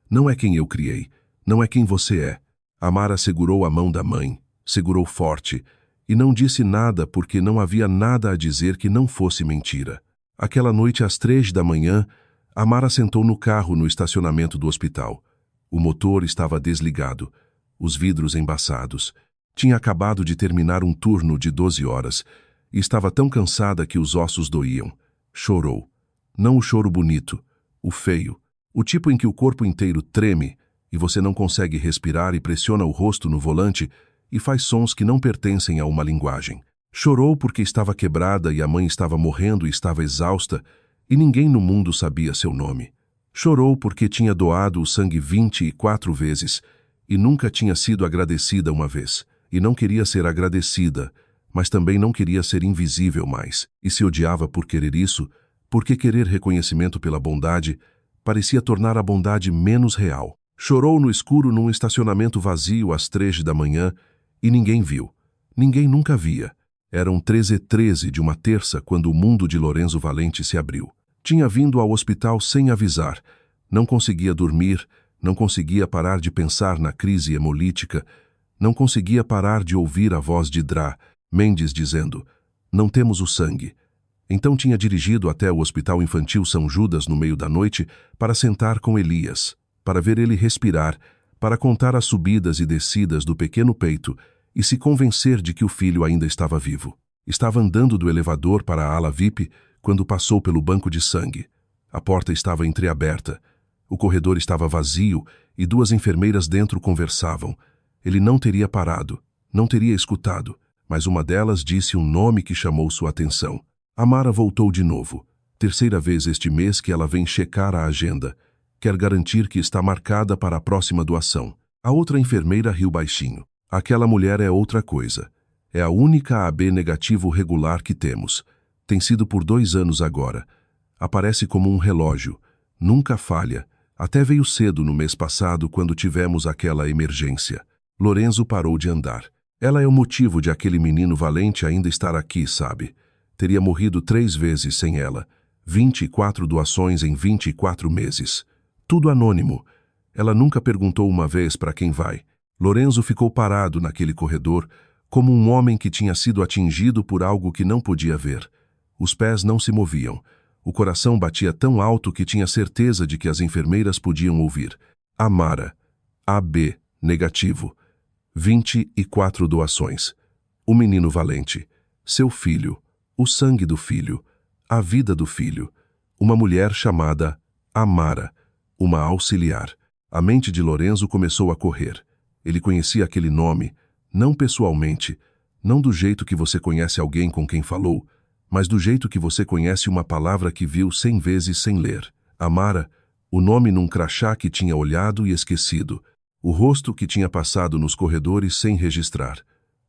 Não é quem eu criei. Não é quem você é. Amara segurou a mão da mãe, segurou forte, e não disse nada porque não havia nada a dizer que não fosse mentira. Aquela noite às 3 da manhã, Amara sentou no carro no estacionamento do hospital. O motor estava desligado, os vidros embaçados. Tinha acabado de terminar um turno de 12 horas e estava tão cansada que os ossos doíam. Chorou. Não o choro bonito, o feio, o tipo em que o corpo inteiro treme e você não consegue respirar e pressiona o rosto no volante e faz sons que não pertencem a uma linguagem. Chorou porque estava quebrada e a mãe estava morrendo e estava exausta e ninguém no mundo sabia seu nome. Chorou porque tinha doado o sangue 24 vezes e nunca tinha sido agradecida uma vez. E não queria ser agradecida, mas também não queria ser invisível mais. E se odiava por querer isso, porque querer reconhecimento pela bondade parecia tornar a bondade menos real. Chorou no escuro num estacionamento vazio às 3 da manhã e ninguém viu. Ninguém nunca via. Eram 13h13 de uma terça quando o mundo de Lorenzo Valente se abriu. Tinha vindo ao hospital sem avisar. Não conseguia dormir, não conseguia parar de pensar na crise hemolítica, não conseguia parar de ouvir a voz de Drá, Mendes dizendo: Não temos o sangue. Então tinha dirigido até o Hospital Infantil São Judas no meio da noite para sentar com Elias, para ver ele respirar, para contar as subidas e descidas do pequeno peito e se convencer de que o filho ainda estava vivo. Estava andando do elevador para a ala VIP quando passou pelo banco de sangue. A porta estava entreaberta. O corredor estava vazio e 2 enfermeiras dentro conversavam. Ele não teria parado, não teria escutado, mas uma delas disse um nome que chamou sua atenção. Amara voltou de novo. 3ª vez este mês que ela vem checar a agenda. Quer garantir que está marcada para a próxima doação. A outra enfermeira riu baixinho. Aquela mulher é outra coisa. É a única AB negativo regular que temos. Tem sido por 2 anos agora. Aparece como um relógio. Nunca falha. Até veio cedo no mês passado quando tivemos aquela emergência. Lorenzo parou de andar. Ela é o motivo de aquele menino valente ainda estar aqui, sabe? Teria morrido 3 vezes sem ela. 24 doações em 24 meses. Tudo anônimo. Ela nunca perguntou uma vez para quem vai. Lorenzo ficou parado naquele corredor, como um homem que tinha sido atingido por algo que não podia ver. Os pés não se moviam. O coração batia tão alto que tinha certeza de que as enfermeiras podiam ouvir. Amara. AB. Negativo. 24 doações. O menino valente. Seu filho. O sangue do filho, a vida do filho, uma mulher chamada Amara, uma auxiliar. A mente de Lorenzo começou a correr. Ele conhecia aquele nome, não pessoalmente, não do jeito que você conhece alguém com quem falou, mas do jeito que você conhece uma palavra que viu 100 vezes sem ler. Amara, o nome num crachá que tinha olhado e esquecido, o rosto que tinha passado nos corredores sem registrar,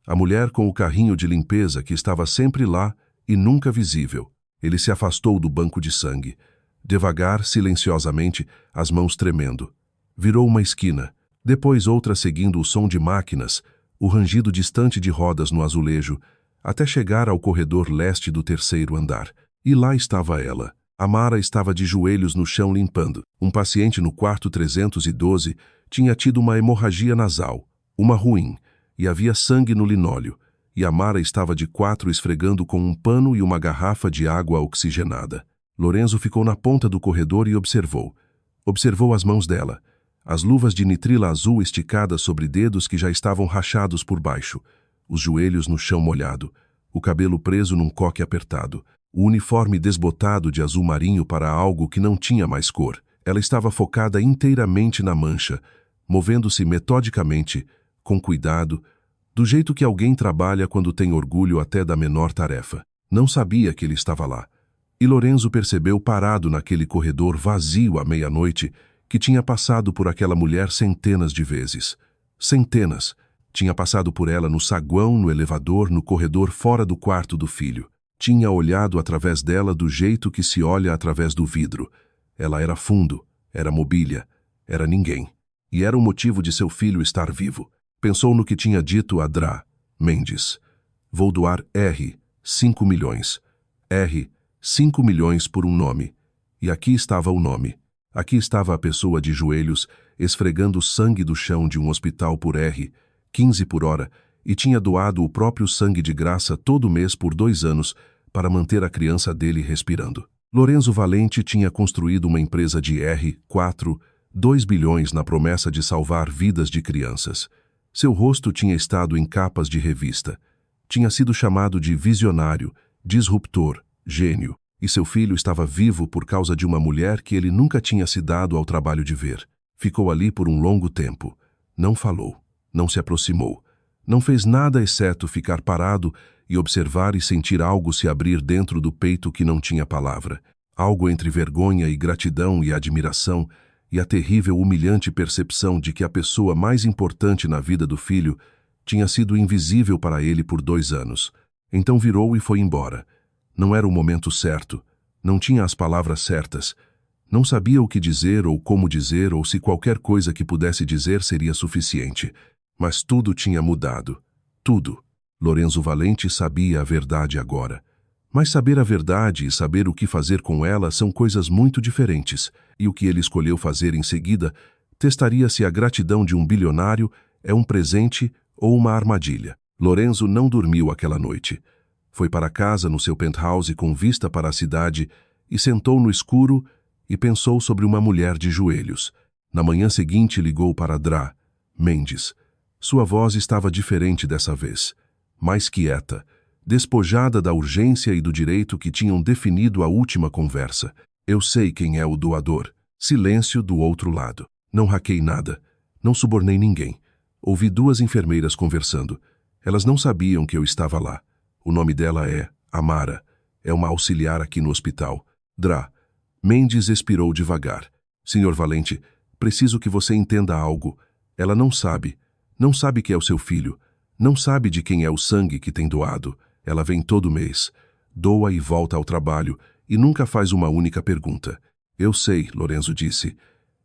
a mulher com o carrinho de limpeza que estava sempre lá e nunca visível. Ele se afastou do banco de sangue. Devagar, silenciosamente, as mãos tremendo. Virou uma esquina, depois outra seguindo o som de máquinas, o rangido distante de rodas no azulejo, até chegar ao corredor leste do 3º andar. E lá estava ela. Amara estava de joelhos no chão limpando. Um paciente no quarto 312 tinha tido uma hemorragia nasal, uma ruim, e havia sangue no linóleo. E Amara estava de 4 esfregando com um pano e uma garrafa de água oxigenada. Lorenzo ficou na ponta do corredor e observou. Observou as mãos dela, as luvas de nitrila azul esticadas sobre dedos que já estavam rachados por baixo, os joelhos no chão molhado, o cabelo preso num coque apertado, o uniforme desbotado de azul marinho para algo que não tinha mais cor. Ela estava focada inteiramente na mancha, movendo-se metodicamente, com cuidado, do jeito que alguém trabalha quando tem orgulho até da menor tarefa. Não sabia que ele estava lá. E Lorenzo percebeu parado naquele corredor vazio à meia-noite que tinha passado por aquela mulher centenas de vezes. Centenas. Tinha passado por ela no saguão, no elevador, no corredor fora do quarto do filho. Tinha olhado através dela do jeito que se olha através do vidro. Ela era fundo, era mobília, era ninguém. E era o motivo de seu filho estar vivo. Pensou no que tinha dito a Dra. Mendes. Vou doar R. 5 milhões. R. 5 milhões por um nome. E aqui estava o nome. Aqui estava a pessoa de joelhos, esfregando o sangue do chão de um hospital por R. 15 por hora, e tinha doado o próprio sangue de graça todo mês por 2 anos para manter a criança dele respirando. Lorenzo Valente tinha construído uma empresa de R. 2 bilhões na promessa de salvar vidas de crianças. Seu rosto tinha estado em capas de revista. Tinha sido chamado de visionário, disruptor, gênio, e seu filho estava vivo por causa de uma mulher que ele nunca tinha se dado ao trabalho de ver. Ficou ali por um longo tempo. Não falou, não se aproximou, não fez nada exceto ficar parado e observar e sentir algo se abrir dentro do peito que não tinha palavra. Algo entre vergonha e gratidão e admiração, e a terrível, humilhante percepção de que a pessoa mais importante na vida do filho tinha sido invisível para ele por 2 anos. Então virou e foi embora. Não era o momento certo, não tinha as palavras certas, não sabia o que dizer ou como dizer ou se qualquer coisa que pudesse dizer seria suficiente. Mas tudo tinha mudado. Tudo. Lorenzo Valente sabia a verdade agora. Mas saber a verdade e saber o que fazer com ela são coisas muito diferentes, e o que ele escolheu fazer em seguida testaria se a gratidão de um bilionário é um presente ou uma armadilha. Lorenzo não dormiu aquela noite. Foi para casa no seu penthouse com vista para a cidade e sentou no escuro e pensou sobre uma mulher de joelhos. Na manhã seguinte ligou para Dra. Mendes. Sua voz estava diferente dessa vez, mais quieta, despojada da urgência e do direito que tinham definido a última conversa. Eu sei quem é o doador. Silêncio do outro lado. Não hackei nada. Não subornei ninguém. Ouvi duas enfermeiras conversando. Elas não sabiam que eu estava lá. O nome dela é Amara. É uma auxiliar aqui no hospital. Dra. Mendes expirou devagar. Senhor Valente, preciso que você entenda algo. Ela não sabe. Não sabe que é o seu filho. Não sabe de quem é o sangue que tem doado. Ela vem todo mês. Doa e volta ao trabalho e nunca faz uma única pergunta. Eu sei, Lorenzo disse.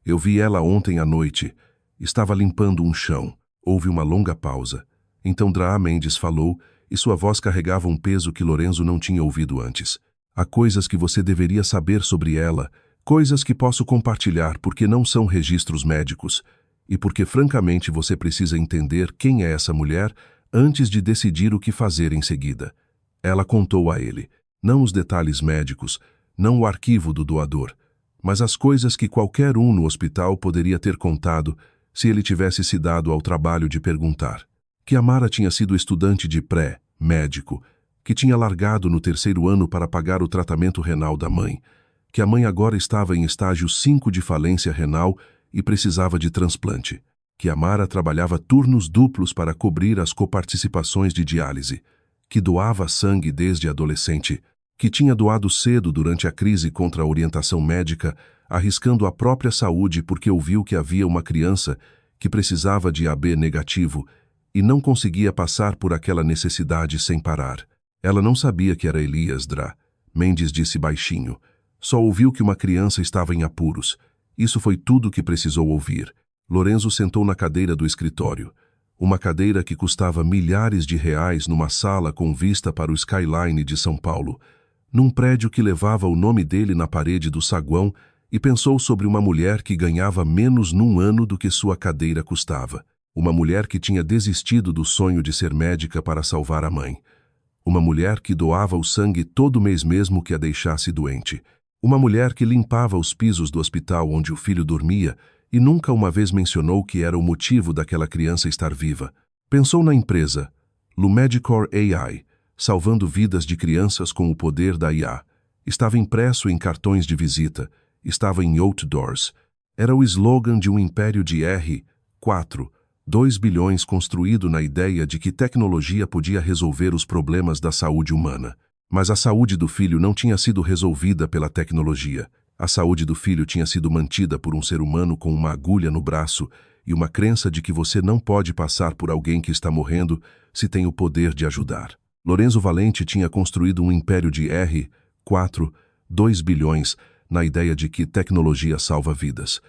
Eu vi ela ontem à noite. Estava limpando um chão. Houve uma longa pausa. Então Dra. Mendes falou e sua voz carregava um peso que Lorenzo não tinha ouvido antes. Há coisas que você deveria saber sobre ela, coisas que posso compartilhar porque não são registros médicos e porque francamente você precisa entender quem é essa mulher antes de decidir o que fazer em seguida. Ela contou a ele, não os detalhes médicos, não o arquivo do doador, mas as coisas que qualquer um no hospital poderia ter contado se ele tivesse se dado ao trabalho de perguntar. Que Amara tinha sido estudante de pré-médico, que tinha largado no 3º ano para pagar o tratamento renal da mãe, que a mãe agora estava em estágio 5 de falência renal e precisava de transplante, que Amara trabalhava turnos duplos para cobrir as coparticipações de diálise, que doava sangue desde adolescente, que tinha doado cedo durante a crise contra a orientação médica, arriscando a própria saúde porque ouviu que havia uma criança que precisava de AB negativo e não conseguia passar por aquela necessidade sem parar. Ela não sabia que era Elias, Dra. Mendes disse baixinho. Só ouviu que uma criança estava em apuros. Isso foi tudo que precisou ouvir. Lorenzo sentou na cadeira do escritório. Uma cadeira que custava milhares de reais numa sala com vista para o skyline de São Paulo, num prédio que levava o nome dele na parede do saguão, e pensou sobre uma mulher que ganhava menos num ano do que sua cadeira custava. Uma mulher que tinha desistido do sonho de ser médica para salvar a mãe. Uma mulher que doava o sangue todo mês mesmo que a deixasse doente. Uma mulher que limpava os pisos do hospital onde o filho dormia e nunca uma vez mencionou que era o motivo daquela criança estar viva. Pensou na empresa, Lumedicor AI, salvando vidas de crianças com o poder da IA. Estava impresso em cartões de visita, estava em outdoors. Era o slogan de um império de R4, 2 bilhões construído na ideia de que tecnologia podia resolver os problemas da saúde humana. Mas a saúde do filho não tinha sido resolvida pela tecnologia. A saúde do filho tinha sido mantida por um ser humano com uma agulha no braço e uma crença de que você não pode passar por alguém que está morrendo se tem o poder de ajudar. Lorenzo Valente tinha construído um império de R4, 2 bilhões, na ideia de que tecnologia salva vidas.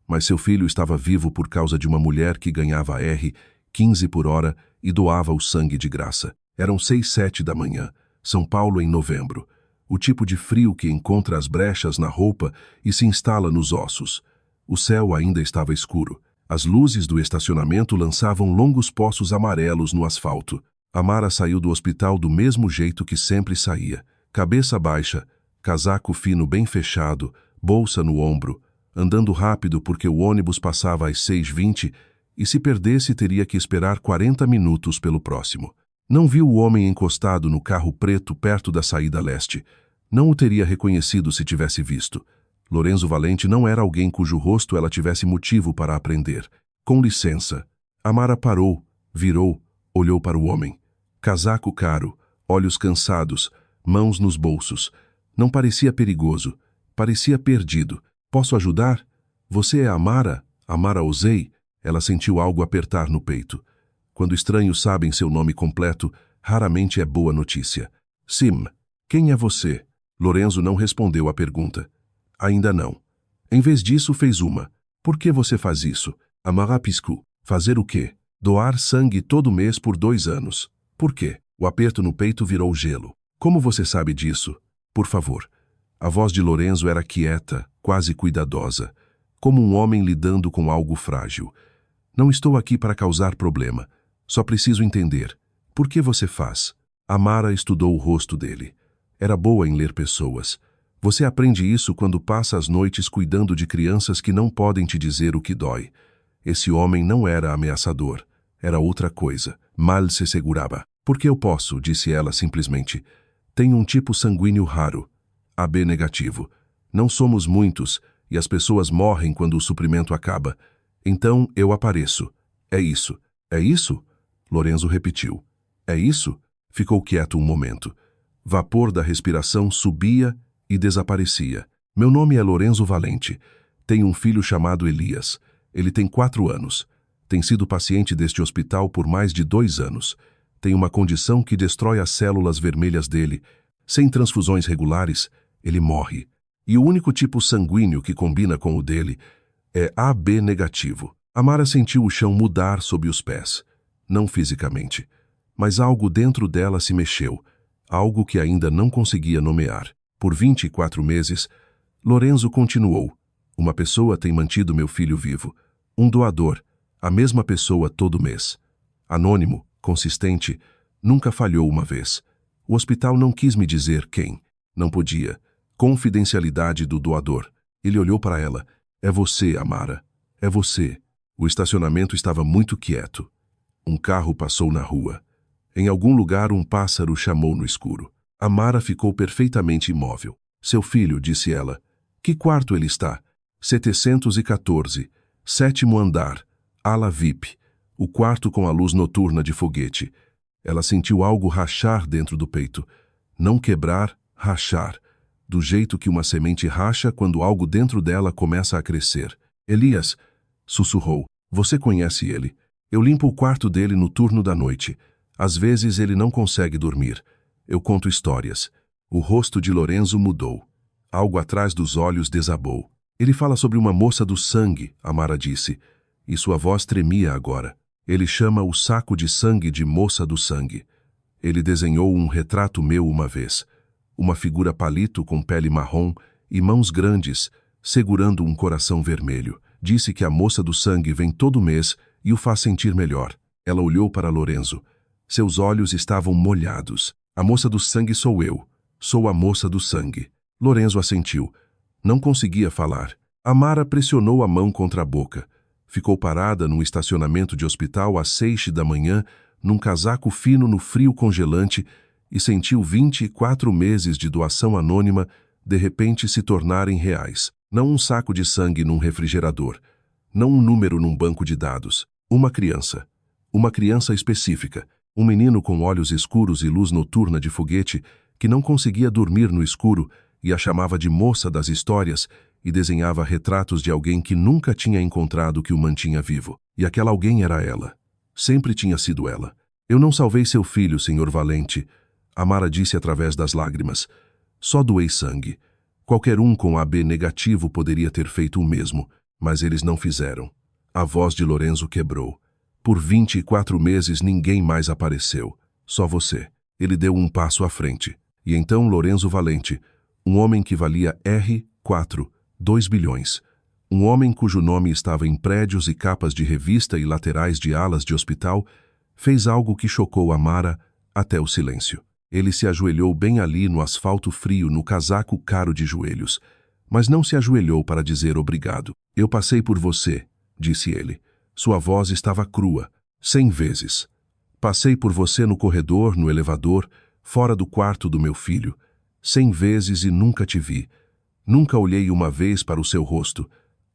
Mas seu filho estava vivo por causa de uma mulher que ganhava R$15 por hora e doava o sangue de graça. Eram 6:07 da manhã, São Paulo em novembro. O tipo de frio que encontra as brechas na roupa e se instala nos ossos. O céu ainda estava escuro. As luzes do estacionamento lançavam longos poços amarelos no asfalto. Amara saiu do hospital do mesmo jeito que sempre saía. Cabeça baixa, casaco fino bem fechado, bolsa no ombro, andando rápido porque o ônibus passava às 6:20 e se perdesse teria que esperar 40 minutos pelo próximo. Não viu o homem encostado no carro preto perto da saída leste. Não o teria reconhecido se tivesse visto. Lorenzo Valente não era alguém cujo rosto ela tivesse motivo para aprender. Com licença. Amara parou, virou, olhou para o homem. Casaco caro, olhos cansados, mãos nos bolsos. Não parecia perigoso, parecia perdido. Posso ajudar? Você é Amara? Amara Ozei? Ela sentiu algo apertar no peito. Quando estranhos sabem seu nome completo, raramente é boa notícia. Sim. Quem é você? Lorenzo não respondeu à pergunta. Ainda não. Em vez disso, fez uma. Por que você faz isso? Amara piscou. Fazer o quê? Doar sangue todo mês por 2 anos. Por quê? O aperto no peito virou gelo. Como você sabe disso? Por favor. A voz de Lorenzo era quieta, quase cuidadosa, como um homem lidando com algo frágil. Não estou aqui para causar problema. Só preciso entender. Por que você faz? Amara estudou o rosto dele. Era boa em ler pessoas. Você aprende isso quando passa as noites cuidando de crianças que não podem te dizer o que dói. Esse homem não era ameaçador. Era outra coisa. Mal se segurava. Porque eu posso, disse ela simplesmente. Tenho um tipo sanguíneo raro. AB negativo. Não somos muitos, e as pessoas morrem quando o suprimento acaba. Então eu apareço. É isso. É isso? Lorenzo repetiu. É isso? Ficou quieto um momento. Vapor da respiração subia e desaparecia. Meu nome é Lorenzo Valente. Tenho um filho chamado Elias. Ele tem 4 anos. Tem sido paciente deste hospital por mais de 2 anos. Tem uma condição que destrói as células vermelhas dele. Sem transfusões regulares, ele morre. E o único tipo sanguíneo que combina com o dele é AB negativo. Amara sentiu o chão mudar sob os pés. Não fisicamente. Mas algo dentro dela se mexeu. Algo que ainda não conseguia nomear. Por 24 meses, Lorenzo continuou. Uma pessoa tem mantido meu filho vivo. Um doador. A mesma pessoa todo mês. Anônimo, consistente, nunca falhou uma vez. O hospital não quis me dizer quem. Não podia. Confidencialidade do doador. Ele olhou para ela. É você, Amara. É você. O estacionamento estava muito quieto. Um carro passou na rua. Em algum lugar um pássaro chamou no escuro. Amara ficou perfeitamente imóvel. Seu filho, disse ela. Que quarto ele está? 714. 7º andar. Ala VIP. O quarto com a luz noturna de foguete. Ela sentiu algo rachar dentro do peito. Não quebrar, rachar. Do jeito que uma semente racha quando algo dentro dela começa a crescer. Elias, sussurrou. Você conhece ele. Eu limpo o quarto dele no turno da noite. Às vezes ele não consegue dormir. Eu conto histórias. O rosto de Lorenzo mudou. Algo atrás dos olhos desabou. Ele fala sobre uma moça do sangue, Amara disse. E sua voz tremia agora. Ele chama o saco de sangue de moça do sangue. Ele desenhou um retrato meu uma vez. Uma figura palito com pele marrom e mãos grandes, segurando um coração vermelho. Disse que a moça do sangue vem todo mês e o faz sentir melhor. Ela olhou para Lorenzo. Seus olhos estavam molhados. A moça do sangue sou eu. Sou a moça do sangue. Lorenzo assentiu. Não conseguia falar. Amara pressionou a mão contra a boca. Ficou parada num estacionamento de hospital às 6 da manhã, num casaco fino no frio congelante, e sentiu 24 meses de doação anônima de repente se tornarem reais. Não um saco de sangue num refrigerador. Não um número num banco de dados. Uma criança. Uma criança específica. Um menino com olhos escuros e luz noturna de foguete que não conseguia dormir no escuro e a chamava de moça das histórias e desenhava retratos de alguém que nunca tinha encontrado o que o mantinha vivo. E aquela alguém era ela. Sempre tinha sido ela. Eu não salvei seu filho, senhor Valente, Amara disse através das lágrimas. Só doei sangue. Qualquer um com AB negativo poderia ter feito o mesmo, mas eles não fizeram. A voz de Lorenzo quebrou. Por 24 meses ninguém mais apareceu. Só você. Ele deu um passo à frente. E então Lorenzo Valente, um homem que valia R4, 2 bilhões. Um homem cujo nome estava em prédios e capas de revista e laterais de alas de hospital, fez algo que chocou Amara até o silêncio. Ele se ajoelhou bem ali no asfalto frio, no casaco caro de joelhos. Mas não se ajoelhou para dizer obrigado. Eu passei por você, disse ele. Sua voz estava crua, 100 vezes. Passei por você no corredor, no elevador, fora do quarto do meu filho. 100 vezes e nunca te vi. Nunca olhei uma vez para o seu rosto.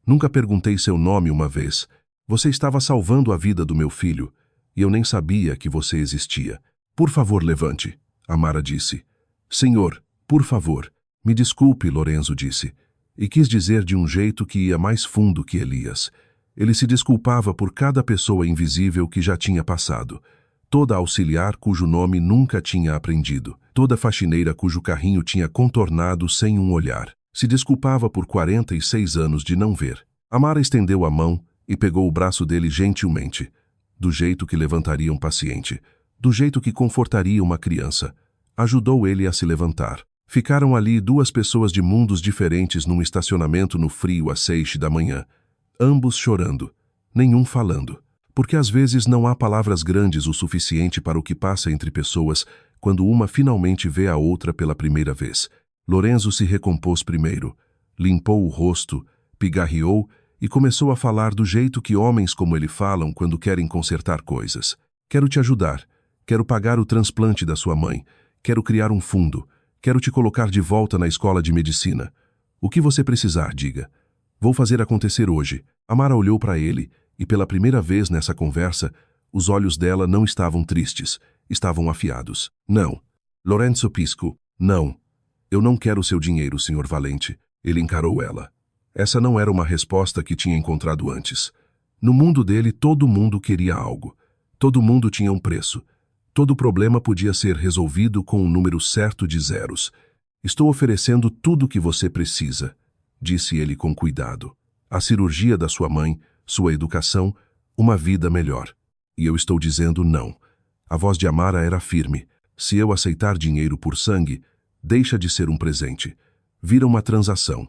Nunca perguntei seu nome uma vez. Você estava salvando a vida do meu filho, e eu nem sabia que você existia. Por favor, levante, Amara disse. Senhor, por favor. Me desculpe, Lorenzo disse. E quis dizer de um jeito que ia mais fundo que Elias. Ele se desculpava por cada pessoa invisível que já tinha passado. Toda auxiliar cujo nome nunca tinha aprendido. Toda faxineira cujo carrinho tinha contornado sem um olhar. Se desculpava por 46 anos de não ver. Amara estendeu a mão e pegou o braço dele gentilmente. Do jeito que levantaria um paciente. Do jeito que confortaria uma criança. Ajudou ele a se levantar. Ficaram ali 2 pessoas de mundos diferentes num estacionamento no frio às 6 da manhã. Ambos chorando, nenhum falando. Porque às vezes não há palavras grandes o suficiente para o que passa entre pessoas quando uma finalmente vê a outra pela primeira vez. Lorenzo se recompôs primeiro, limpou o rosto, pigarreou e começou a falar do jeito que homens como ele falam quando querem consertar coisas. Quero te ajudar. Quero pagar o transplante da sua mãe. Quero criar um fundo. Quero te colocar de volta na escola de medicina. O que você precisar, diga. Vou fazer acontecer hoje. Amara olhou para ele e, pela primeira vez nessa conversa, os olhos dela não estavam tristes, estavam afiados. Não. Lorenzo Pisco, não. Eu não quero seu dinheiro, Sr. Valente. Ele encarou ela. Essa não era uma resposta que tinha encontrado antes. No mundo dele, todo mundo queria algo. Todo mundo tinha um preço. Todo problema podia ser resolvido com um número certo de zeros. Estou oferecendo tudo o que você precisa, disse ele com cuidado. A cirurgia da sua mãe, sua educação, uma vida melhor. E eu estou dizendo não. A voz de Amara era firme. Se eu aceitar dinheiro por sangue, deixa de ser um presente. Vira uma transação.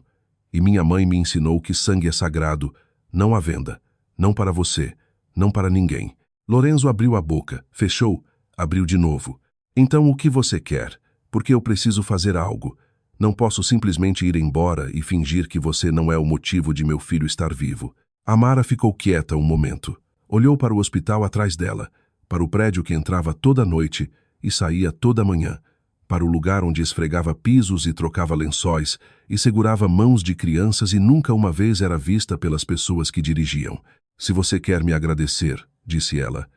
E minha mãe me ensinou que sangue é sagrado, não à venda. Não para você, não para ninguém. Lorenzo abriu a boca, fechou, abriu de novo. Então o que você quer? Porque eu preciso fazer algo. Não posso simplesmente ir embora e fingir que você não é o motivo de meu filho estar vivo. Amara ficou quieta um momento. Olhou para o hospital atrás dela, para o prédio que entrava toda noite e saía toda manhã, para o lugar onde esfregava pisos e trocava lençóis e segurava mãos de crianças e nunca uma vez era vista pelas pessoas que dirigiam. Se você quer me agradecer, disse ela,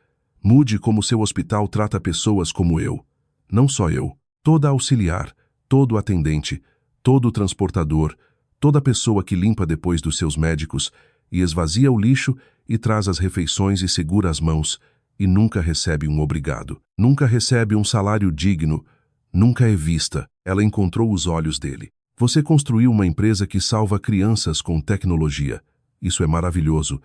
mude como seu hospital trata pessoas como eu. Não só eu, toda auxiliar, todo atendente, todo transportador, toda pessoa que limpa depois dos seus médicos e esvazia o lixo e traz as refeições e segura as mãos e nunca recebe um obrigado, nunca recebe um salário digno, nunca é vista. Ela encontrou os olhos dele. Você construiu uma empresa que salva crianças com tecnologia. Isso é maravilhoso.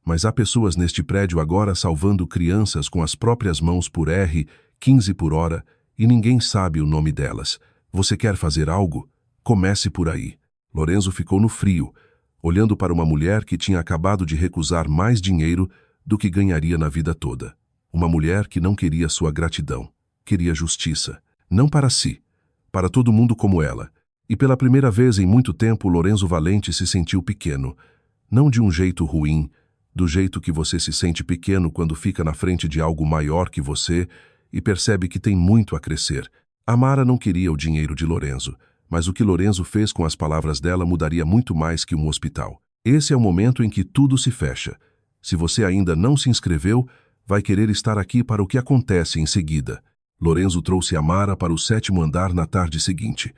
Mas há pessoas neste prédio agora salvando crianças com as próprias mãos por R, 15 por hora, e ninguém sabe o nome delas. Você quer fazer algo? Comece por aí. Lorenzo ficou no frio, olhando para uma mulher que tinha acabado de recusar mais dinheiro do que ganharia na vida toda. Uma mulher que não queria sua gratidão, queria justiça. Não para si, para todo mundo como ela. E pela primeira vez em muito tempo, Lorenzo Valente se sentiu pequeno. Não de um jeito ruim, do jeito que você se sente pequeno quando fica na frente de algo maior que você e percebe que tem muito a crescer. Amara não queria o dinheiro de Lorenzo, mas o que Lorenzo fez com as palavras dela mudaria muito mais que um hospital. Esse é o momento em que tudo se fecha. Se você ainda não se inscreveu, vai querer estar aqui para o que acontece em seguida. Lorenzo trouxe Amara para o 7º andar na tarde seguinte.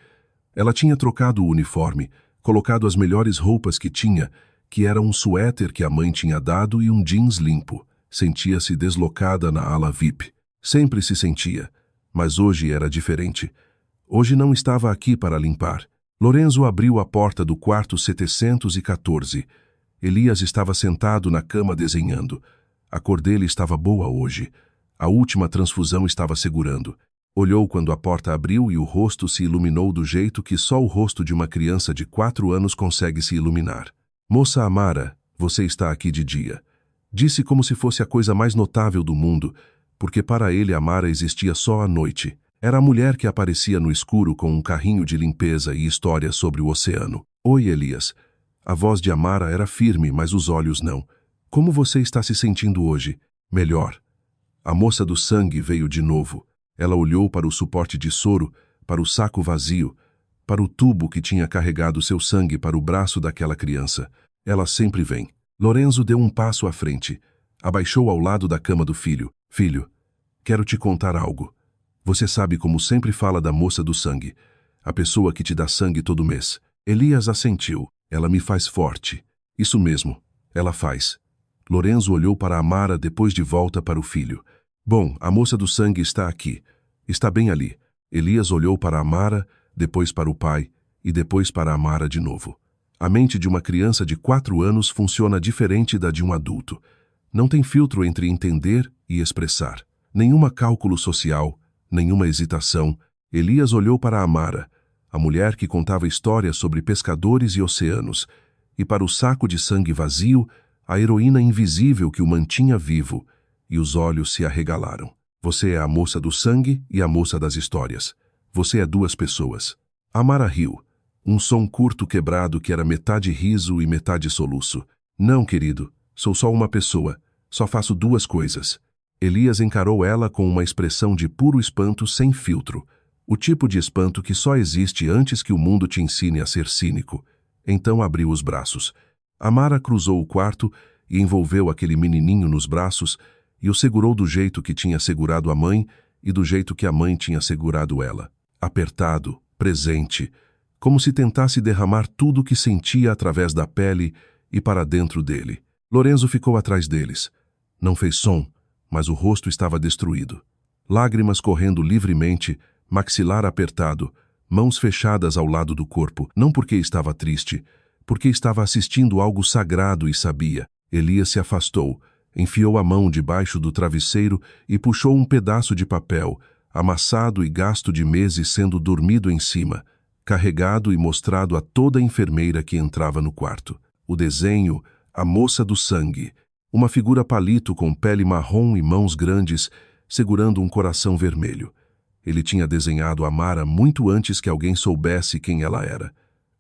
Ela tinha trocado o uniforme, colocado as melhores roupas que tinha, que era um suéter que a mãe tinha dado e um jeans limpo. Sentia-se deslocada na ala VIP. Sempre se sentia, mas hoje era diferente. Hoje não estava aqui para limpar. Lorenzo abriu a porta do quarto 714. Elias estava sentado na cama desenhando. A cor dele estava boa hoje. A última transfusão estava segurando. Olhou quando a porta abriu e o rosto se iluminou do jeito que só o rosto de uma criança de 4 anos consegue se iluminar. Moça Amara, você está aqui de dia. Disse como se fosse a coisa mais notável do mundo, porque para ele Amara existia só à noite. Era a mulher que aparecia no escuro com um carrinho de limpeza e histórias sobre o oceano. Oi, Elias. A voz de Amara era firme, mas os olhos não. Como você está se sentindo hoje? Melhor. A moça do sangue veio de novo. Ela olhou para o suporte de soro, para o saco vazio, para o tubo que tinha carregado seu sangue para o braço daquela criança. Ela sempre vem. Lorenzo deu um passo à frente. Abaixou ao lado da cama do filho. Filho, quero te contar algo. Você sabe como sempre fala da moça do sangue, a pessoa que te dá sangue todo mês. Elias assentiu. Ela me faz forte. Isso mesmo, ela faz. Lorenzo olhou para Amara depois de volta para o filho. Bom, a moça do sangue está aqui. Está bem ali. Elias olhou para Amara, depois para o pai e depois para Amara de novo. A mente de uma criança de 4 anos funciona diferente da de um adulto. Não tem filtro entre entender e expressar. Nenhuma cálculo social, nenhuma hesitação. Elias olhou para Amara, a mulher que contava histórias sobre pescadores e oceanos, e para o saco de sangue vazio, a heroína invisível que o mantinha vivo, e os olhos se arregalaram. Você é a moça do sangue e a moça das histórias. Você é duas pessoas. Amara riu. Um som curto quebrado que era metade riso e metade soluço. Não, querido. Sou só uma pessoa. Só faço duas coisas. Elias encarou ela com uma expressão de puro espanto sem filtro. O tipo de espanto que só existe antes que o mundo te ensine a ser cínico. Então abriu os braços. Amara cruzou o quarto e envolveu aquele menininho nos braços e o segurou do jeito que tinha segurado a mãe e do jeito que a mãe tinha segurado ela. Apertado, presente, como se tentasse derramar tudo o que sentia através da pele e para dentro dele. Lorenzo ficou atrás deles. Não fez som, mas o rosto estava destruído. Lágrimas correndo livremente, maxilar apertado, mãos fechadas ao lado do corpo, não porque estava triste, porque estava assistindo algo sagrado e sabia. Elias se afastou, enfiou a mão debaixo do travesseiro e puxou um pedaço de papel, amassado e gasto de meses sendo dormido em cima, carregado e mostrado a toda a enfermeira que entrava no quarto. O desenho, a moça do sangue, uma figura palito com pele marrom e mãos grandes, segurando um coração vermelho. Ele tinha desenhado Amara muito antes que alguém soubesse quem ela era.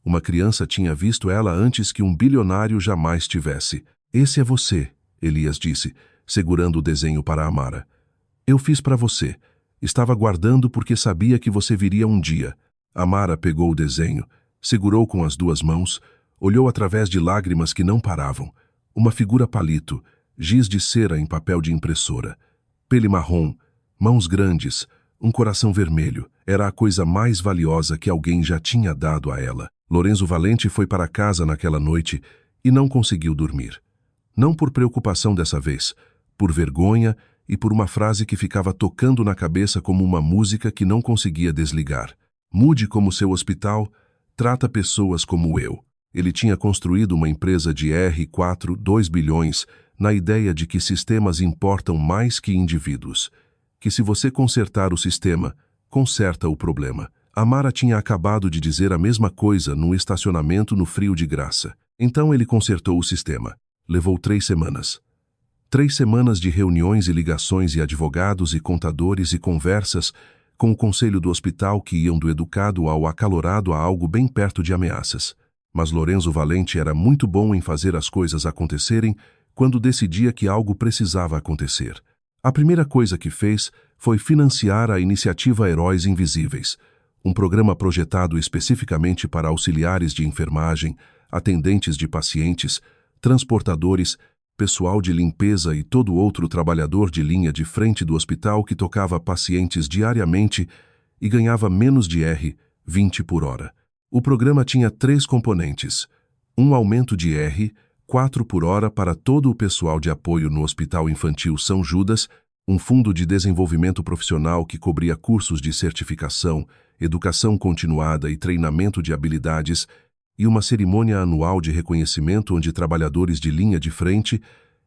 Uma criança tinha visto ela antes que um bilionário jamais tivesse. Esse é você, Elias disse, segurando o desenho para Amara. Eu fiz para você. Estava guardando porque sabia que você viria um dia. Amara pegou o desenho, segurou com as duas mãos, olhou através de lágrimas que não paravam. Uma figura palito, giz de cera em papel de impressora. Pele marrom, mãos grandes, um coração vermelho. Era a coisa mais valiosa que alguém já tinha dado a ela. Lorenzo Valente foi para casa naquela noite e não conseguiu dormir. Não por preocupação dessa vez, por vergonha e por uma frase que ficava tocando na cabeça como uma música que não conseguia desligar. Mude como seu hospital, trata pessoas como eu. Ele tinha construído uma empresa de R4, 2 bilhões, na ideia de que sistemas importam mais que indivíduos. Que se você consertar o sistema, conserta o problema. Amara tinha acabado de dizer a mesma coisa num estacionamento no Frio de Graça. Então ele consertou o sistema. Levou 3 semanas. 3 semanas de reuniões e ligações e advogados e contadores e conversas com o conselho do hospital que iam do educado ao acalorado a algo bem perto de ameaças. Mas Lorenzo Valente era muito bom em fazer as coisas acontecerem quando decidia que algo precisava acontecer. A primeira coisa que fez foi financiar a iniciativa Heróis Invisíveis, um programa projetado especificamente para auxiliares de enfermagem, atendentes de pacientes, transportadores, pessoal de limpeza e todo outro trabalhador de linha de frente do hospital que tocava pacientes diariamente e ganhava menos de R$20 por hora. O programa tinha 3 componentes: um aumento de R$4 por hora para todo o pessoal de apoio no Hospital Infantil São Judas, um fundo de desenvolvimento profissional que cobria cursos de certificação, educação continuada e treinamento de habilidades, e uma cerimônia anual de reconhecimento onde trabalhadores de linha de frente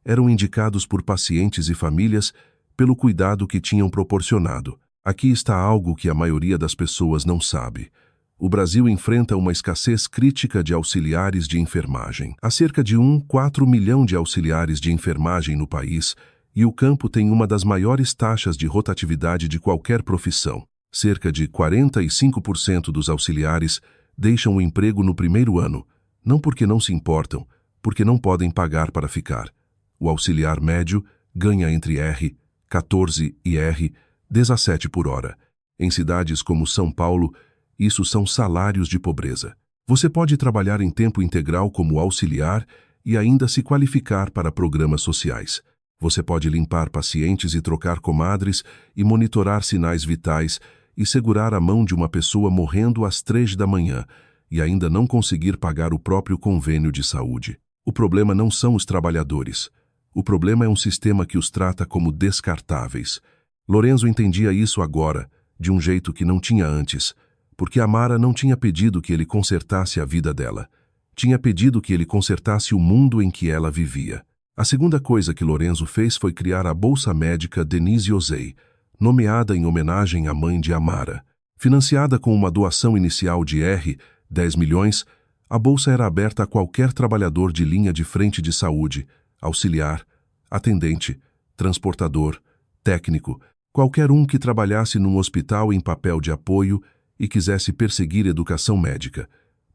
eram indicados por pacientes e famílias pelo cuidado que tinham proporcionado. Aqui está algo que a maioria das pessoas não sabe. O Brasil enfrenta uma escassez crítica de auxiliares de enfermagem. Há cerca de 1,4 milhão de auxiliares de enfermagem no país e o campo tem uma das maiores taxas de rotatividade de qualquer profissão. Cerca de 45% dos auxiliares deixam o emprego no primeiro ano, não porque não se importam, porque não podem pagar para ficar. O auxiliar médio ganha entre R$14 e R$17 por hora. Em cidades como São Paulo, isso são salários de pobreza. Você pode trabalhar em tempo integral como auxiliar e ainda se qualificar para programas sociais. Você pode limpar pacientes e trocar comadres e monitorar sinais vitais e segurar a mão de uma pessoa morrendo às 3 da manhã e ainda não conseguir pagar o próprio convênio de saúde. O problema não são os trabalhadores. O problema é um sistema que os trata como descartáveis. Lorenzo entendia isso agora, de um jeito que não tinha antes, porque Amara não tinha pedido que ele consertasse a vida dela. Tinha pedido que ele consertasse o mundo em que ela vivia. A segunda coisa que Lorenzo fez foi criar a Bolsa Médica Denise Osei, nomeada em homenagem à mãe de Amara. Financiada com uma doação inicial de R$10 milhões, a bolsa era aberta a qualquer trabalhador de linha de frente de saúde, auxiliar, atendente, transportador, técnico, Qualquer um que trabalhasse num hospital em papel de apoio e quisesse perseguir educação médica.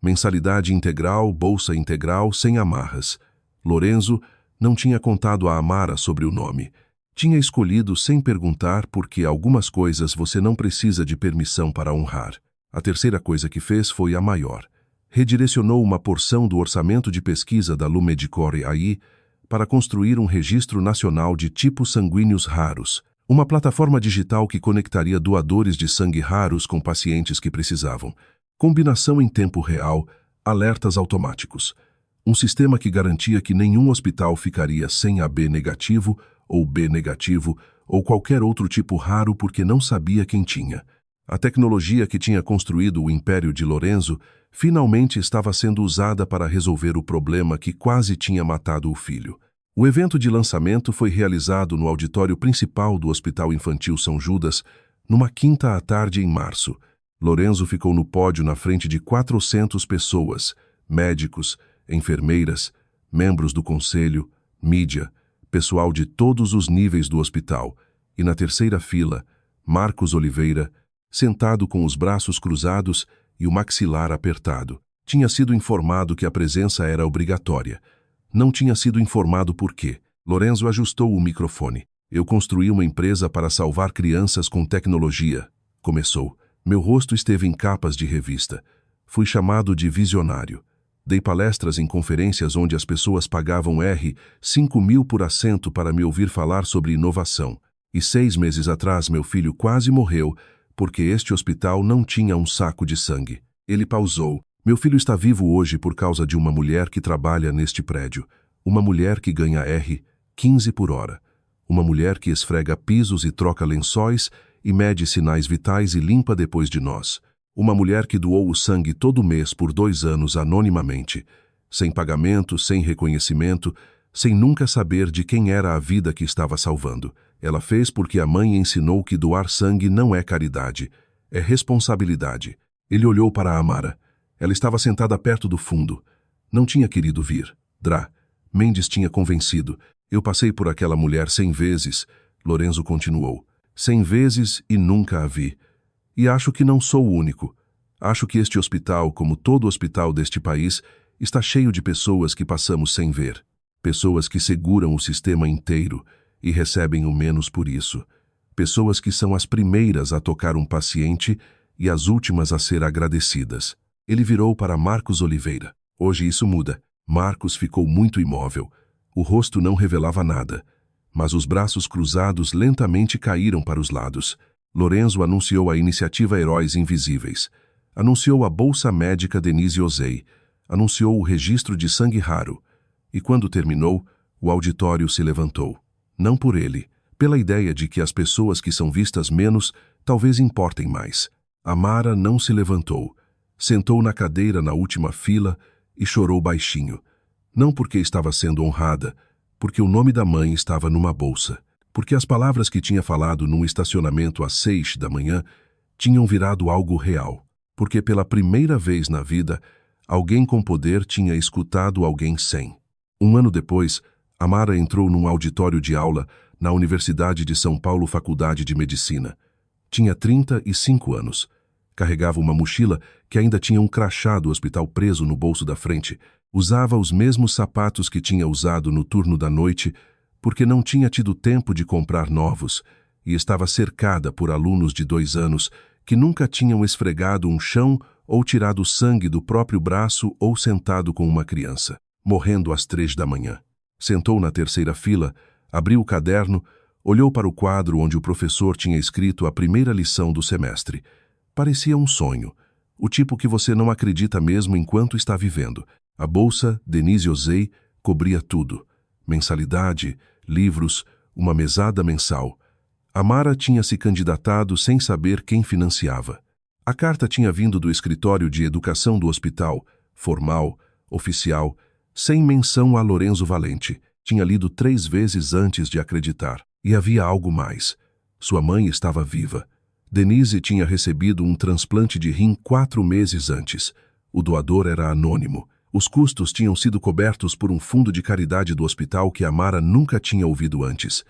Mensalidade integral, bolsa integral, sem amarras. Lorenzo não tinha contado a Amara sobre o nome. Tinha escolhido sem perguntar porque algumas coisas você não precisa de permissão para honrar. A terceira coisa que fez foi a maior. Redirecionou uma porção do orçamento de pesquisa da Lumedicore AI para construir um registro nacional de tipos sanguíneos raros, uma plataforma digital que conectaria doadores de sangue raros com pacientes que precisavam. Combinação em tempo real, alertas automáticos. Um sistema que garantia que nenhum hospital ficaria sem AB negativo ou B negativo ou qualquer outro tipo raro porque não sabia quem tinha. A tecnologia que tinha construído o império de Lorenzo finalmente estava sendo usada para resolver o problema que quase tinha matado o filho. O evento de lançamento foi realizado no auditório principal do Hospital Infantil São Judas, numa quinta à tarde em março. Lorenzo ficou no pódio na frente de 400 pessoas, médicos, enfermeiras, membros do conselho, mídia, pessoal de todos os níveis do hospital, e na terceira fila, Marcos Oliveira, sentado com os braços cruzados e o maxilar apertado. Tinha sido informado que a presença era obrigatória. Não tinha sido informado por quê. Lorenzo ajustou o microfone. Eu construí uma empresa para salvar crianças com tecnologia. Começou. Meu rosto esteve em capas de revista. Fui chamado de visionário. Dei palestras em conferências onde as pessoas pagavam R$5.000 por assento para me ouvir falar sobre inovação. E 6 meses atrás meu filho quase morreu porque este hospital não tinha um saco de sangue. Ele pausou. Meu filho está vivo hoje por causa de uma mulher que trabalha neste prédio. Uma mulher que ganha R$15 por hora. Uma mulher que esfrega pisos e troca lençóis e mede sinais vitais e limpa depois de nós. Uma mulher que doou o sangue todo mês por 2 anos anonimamente, sem pagamento, sem reconhecimento, sem nunca saber de quem era a vida que estava salvando. Ela fez porque a mãe ensinou que doar sangue não é caridade, é responsabilidade. Ele olhou para a Amara. Ela estava sentada perto do fundo. Não tinha querido vir. Mendes tinha convencido. Eu passei por aquela mulher 100 vezes. Lorenzo continuou. 100 vezes e nunca a vi. E acho que não sou o único. Acho que este hospital, como todo hospital deste país, está cheio de pessoas que passamos sem ver. Pessoas que seguram o sistema inteiro e recebem o menos por isso. Pessoas que são as primeiras a tocar um paciente e as últimas a ser agradecidas. Ele virou para Marcos Oliveira. Hoje isso muda. Marcos ficou muito imóvel. O rosto não revelava nada, mas os braços cruzados lentamente caíram para os lados. Lorenzo anunciou a iniciativa Heróis Invisíveis. Anunciou a Bolsa Médica Denise Ozei. Anunciou o registro de sangue raro. E quando terminou, o auditório se levantou. Não por ele, pela ideia de que as pessoas que são vistas menos talvez importem mais. Amara não se levantou. Sentou na cadeira na última fila e chorou baixinho. Não porque estava sendo honrada, porque o nome da mãe estava numa bolsa. Porque as palavras que tinha falado num estacionamento às 6 da manhã tinham virado algo real. Porque pela primeira vez na vida, alguém com poder tinha escutado alguém sem. 1 ano depois, Amara entrou num auditório de aula na Universidade de São Paulo, Faculdade de Medicina. Tinha 35 anos. Carregava uma mochila que ainda tinha um crachá do hospital preso no bolso da frente. Usava os mesmos sapatos que tinha usado no turno da noite, porque não tinha tido tempo de comprar novos, e estava cercada por alunos de 2 anos que nunca tinham esfregado um chão ou tirado sangue do próprio braço ou sentado com uma criança, morrendo às 3 da manhã. Sentou na terceira fila, abriu o caderno, olhou para o quadro onde o professor tinha escrito a primeira lição do semestre. Parecia um sonho, o tipo que você não acredita mesmo enquanto está vivendo. A bolsa Denise Ozei cobria tudo. Mensalidade, livros, uma mesada mensal. Amara tinha se candidatado sem saber quem financiava. A carta tinha vindo do escritório de educação do hospital, formal, oficial, sem menção a Lorenzo Valente. Tinha lido 3 vezes antes de acreditar. E havia algo mais. Sua mãe estava viva. Denise tinha recebido um transplante de rim 4 meses antes. O doador era anônimo. Os custos tinham sido cobertos por um fundo de caridade do hospital que Amara nunca tinha ouvido antes.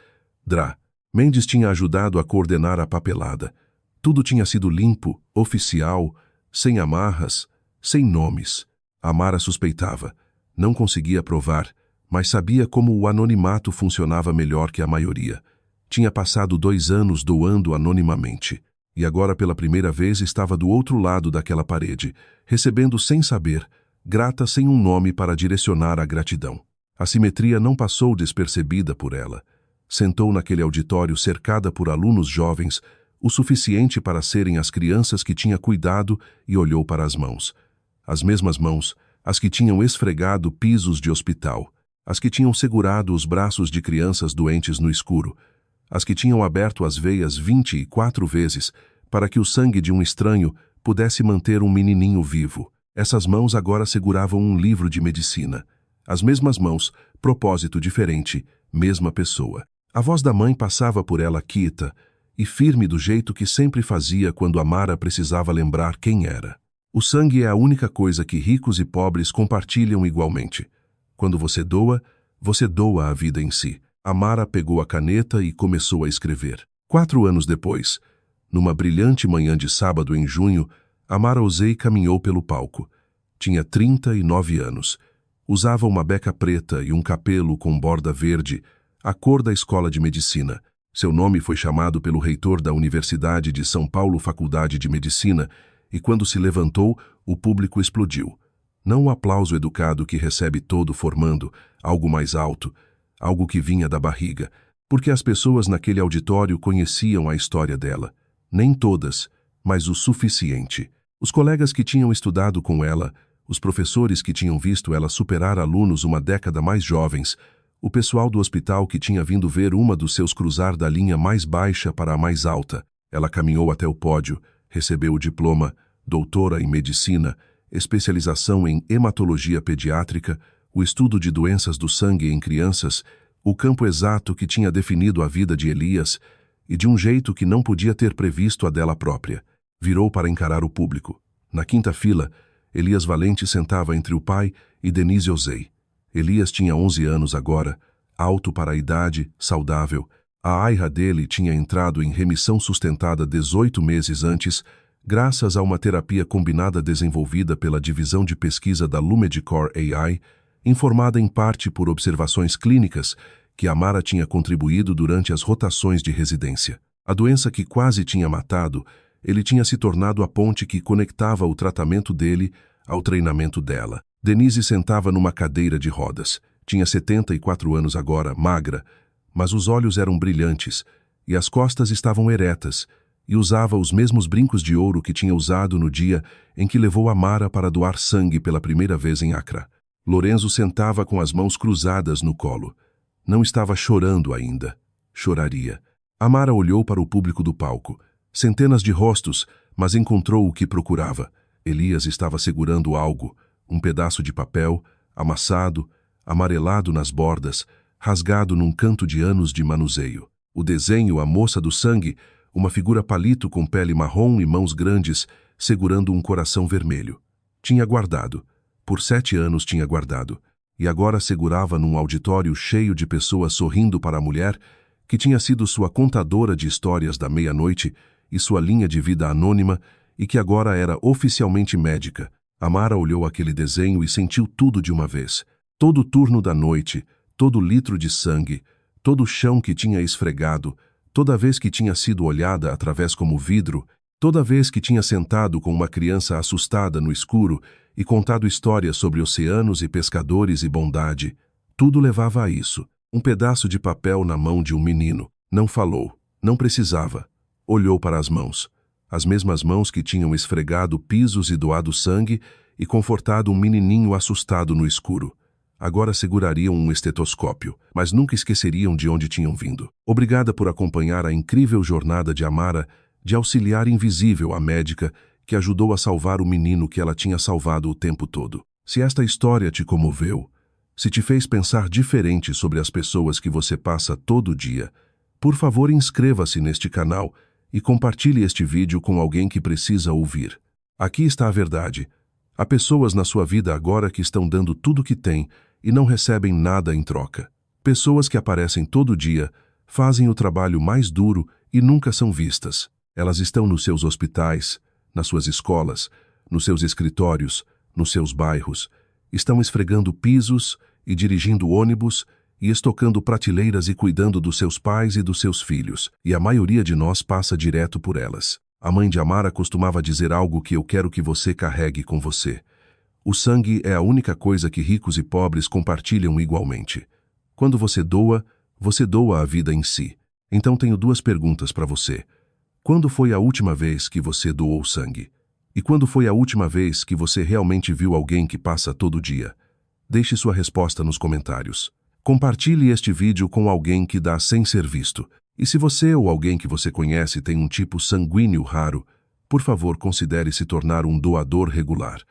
Mendes tinha ajudado a coordenar a papelada. Tudo tinha sido limpo, oficial, sem amarras, sem nomes. Amara suspeitava. Não conseguia provar, mas sabia como o anonimato funcionava melhor que a maioria. Tinha passado 2 anos doando anonimamente. E agora, pela primeira vez, estava do outro lado daquela parede, recebendo sem saber, grata sem um nome para direcionar a gratidão. A simetria não passou despercebida por ela. Sentou naquele auditório cercada por alunos jovens, o suficiente para serem as crianças que tinha cuidado, e olhou para as mãos. As mesmas mãos, as que tinham esfregado pisos de hospital, as que tinham segurado os braços de crianças doentes no escuro, as que tinham aberto as veias 24 vezes para que o sangue de um estranho pudesse manter um menininho vivo. Essas mãos agora seguravam um livro de medicina. As mesmas mãos, propósito diferente, mesma pessoa. A voz da mãe passava por ela quieta e firme do jeito que sempre fazia quando Amara precisava lembrar quem era. O sangue é a única coisa que ricos e pobres compartilham igualmente. Quando você doa a vida em si. Amara pegou a caneta e começou a escrever. 4 anos depois, numa brilhante manhã de sábado em junho, Amara Osei caminhou pelo palco. Tinha 39 anos. Usava uma beca preta e um capelo com borda verde, a cor da escola de medicina. Seu nome foi chamado pelo reitor da Universidade de São Paulo, Faculdade de Medicina, e quando se levantou, o público explodiu. Não o aplauso educado que recebe todo formando, algo mais alto, algo que vinha da barriga, porque as pessoas naquele auditório conheciam a história dela. Nem todas, mas o suficiente. Os colegas que tinham estudado com ela, os professores que tinham visto ela superar alunos uma década mais jovens, o pessoal do hospital que tinha vindo ver uma dos seus cruzar da linha mais baixa para a mais alta. Ela caminhou até o pódio, recebeu o diploma, doutora em medicina, especialização em hematologia pediátrica, o estudo de doenças do sangue em crianças, o campo exato que tinha definido a vida de Elias, e de um jeito que não podia ter previsto a dela própria. Virou para encarar o público. Na quinta fila, Elias Valente sentava entre o pai e Denise Osei. Elias tinha 11 anos agora, alto para a idade, saudável. A AIRA dele tinha entrado em remissão sustentada 18 meses antes, graças a uma terapia combinada desenvolvida pela divisão de pesquisa da Lumedicor AI, informada em parte por observações clínicas que Amara tinha contribuído durante as rotações de residência. A doença que quase tinha matado, ele tinha se tornado a ponte que conectava o tratamento dele ao treinamento dela. Denise sentava numa cadeira de rodas. Tinha 74 anos agora, magra, mas os olhos eram brilhantes e as costas estavam eretas, e usava os mesmos brincos de ouro que tinha usado no dia em que levou Amara para doar sangue pela primeira vez em Accra. Lorenzo sentava com as mãos cruzadas no colo. Não estava chorando ainda. Choraria. Amara olhou para o público do palco. Centenas de rostos, mas encontrou o que procurava. Elias estava segurando algo, um pedaço de papel, amassado, amarelado nas bordas, rasgado num canto de anos de manuseio. O desenho, a moça do sangue, uma figura palito com pele marrom e mãos grandes, segurando um coração vermelho. Tinha guardado. Por 7 anos tinha guardado. E agora segurava num auditório cheio de pessoas sorrindo para a mulher que tinha sido sua contadora de histórias da meia-noite e sua linha de vida anônima e que agora era oficialmente médica. Amara olhou aquele desenho e sentiu tudo de uma vez. Todo o turno da noite, todo litro de sangue, todo o chão que tinha esfregado, toda vez que tinha sido olhada através como vidro, toda vez que tinha sentado com uma criança assustada no escuro e contado histórias sobre oceanos e pescadores e bondade, tudo levava a isso. Um pedaço de papel na mão de um menino. Não falou, não precisava. Olhou para as mãos. As mesmas mãos que tinham esfregado pisos e doado sangue e confortado um menininho assustado no escuro. Agora segurariam um estetoscópio, mas nunca esqueceriam de onde tinham vindo. Obrigada por acompanhar a incrível jornada de Amara, de auxiliar invisível à médica que ajudou a salvar o menino que ela tinha salvado o tempo todo. Se esta história te comoveu, se te fez pensar diferente sobre as pessoas que você passa todo dia, por favor inscreva-se neste canal e compartilhe este vídeo com alguém que precisa ouvir. Aqui está a verdade. Há pessoas na sua vida agora que estão dando tudo o que têm e não recebem nada em troca. Pessoas que aparecem todo dia, fazem o trabalho mais duro e nunca são vistas. Elas estão nos seus hospitais, nas suas escolas, nos seus escritórios, nos seus bairros. Estão esfregando pisos e dirigindo ônibus e estocando prateleiras e cuidando dos seus pais e dos seus filhos. E a maioria de nós passa direto por elas. A mãe de Amara costumava dizer algo que eu quero que você carregue com você. O sangue é a única coisa que ricos e pobres compartilham igualmente. Quando você doa a vida em si. Então tenho duas perguntas para você. Quando foi a última vez que você doou sangue? E quando foi a última vez que você realmente viu alguém que passa todo dia? Deixe sua resposta nos comentários. Compartilhe este vídeo com alguém que dá sem ser visto. E se você ou alguém que você conhece tem um tipo sanguíneo raro, por favor considere se tornar um doador regular.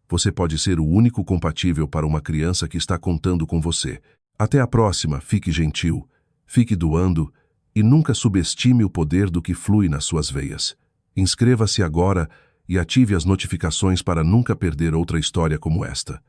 Você pode ser o único compatível para uma criança que está contando com você. Até a próxima, fique gentil, fique doando e nunca subestime o poder do que flui nas suas veias. Inscreva-se agora e ative as notificações para nunca perder outra história como esta.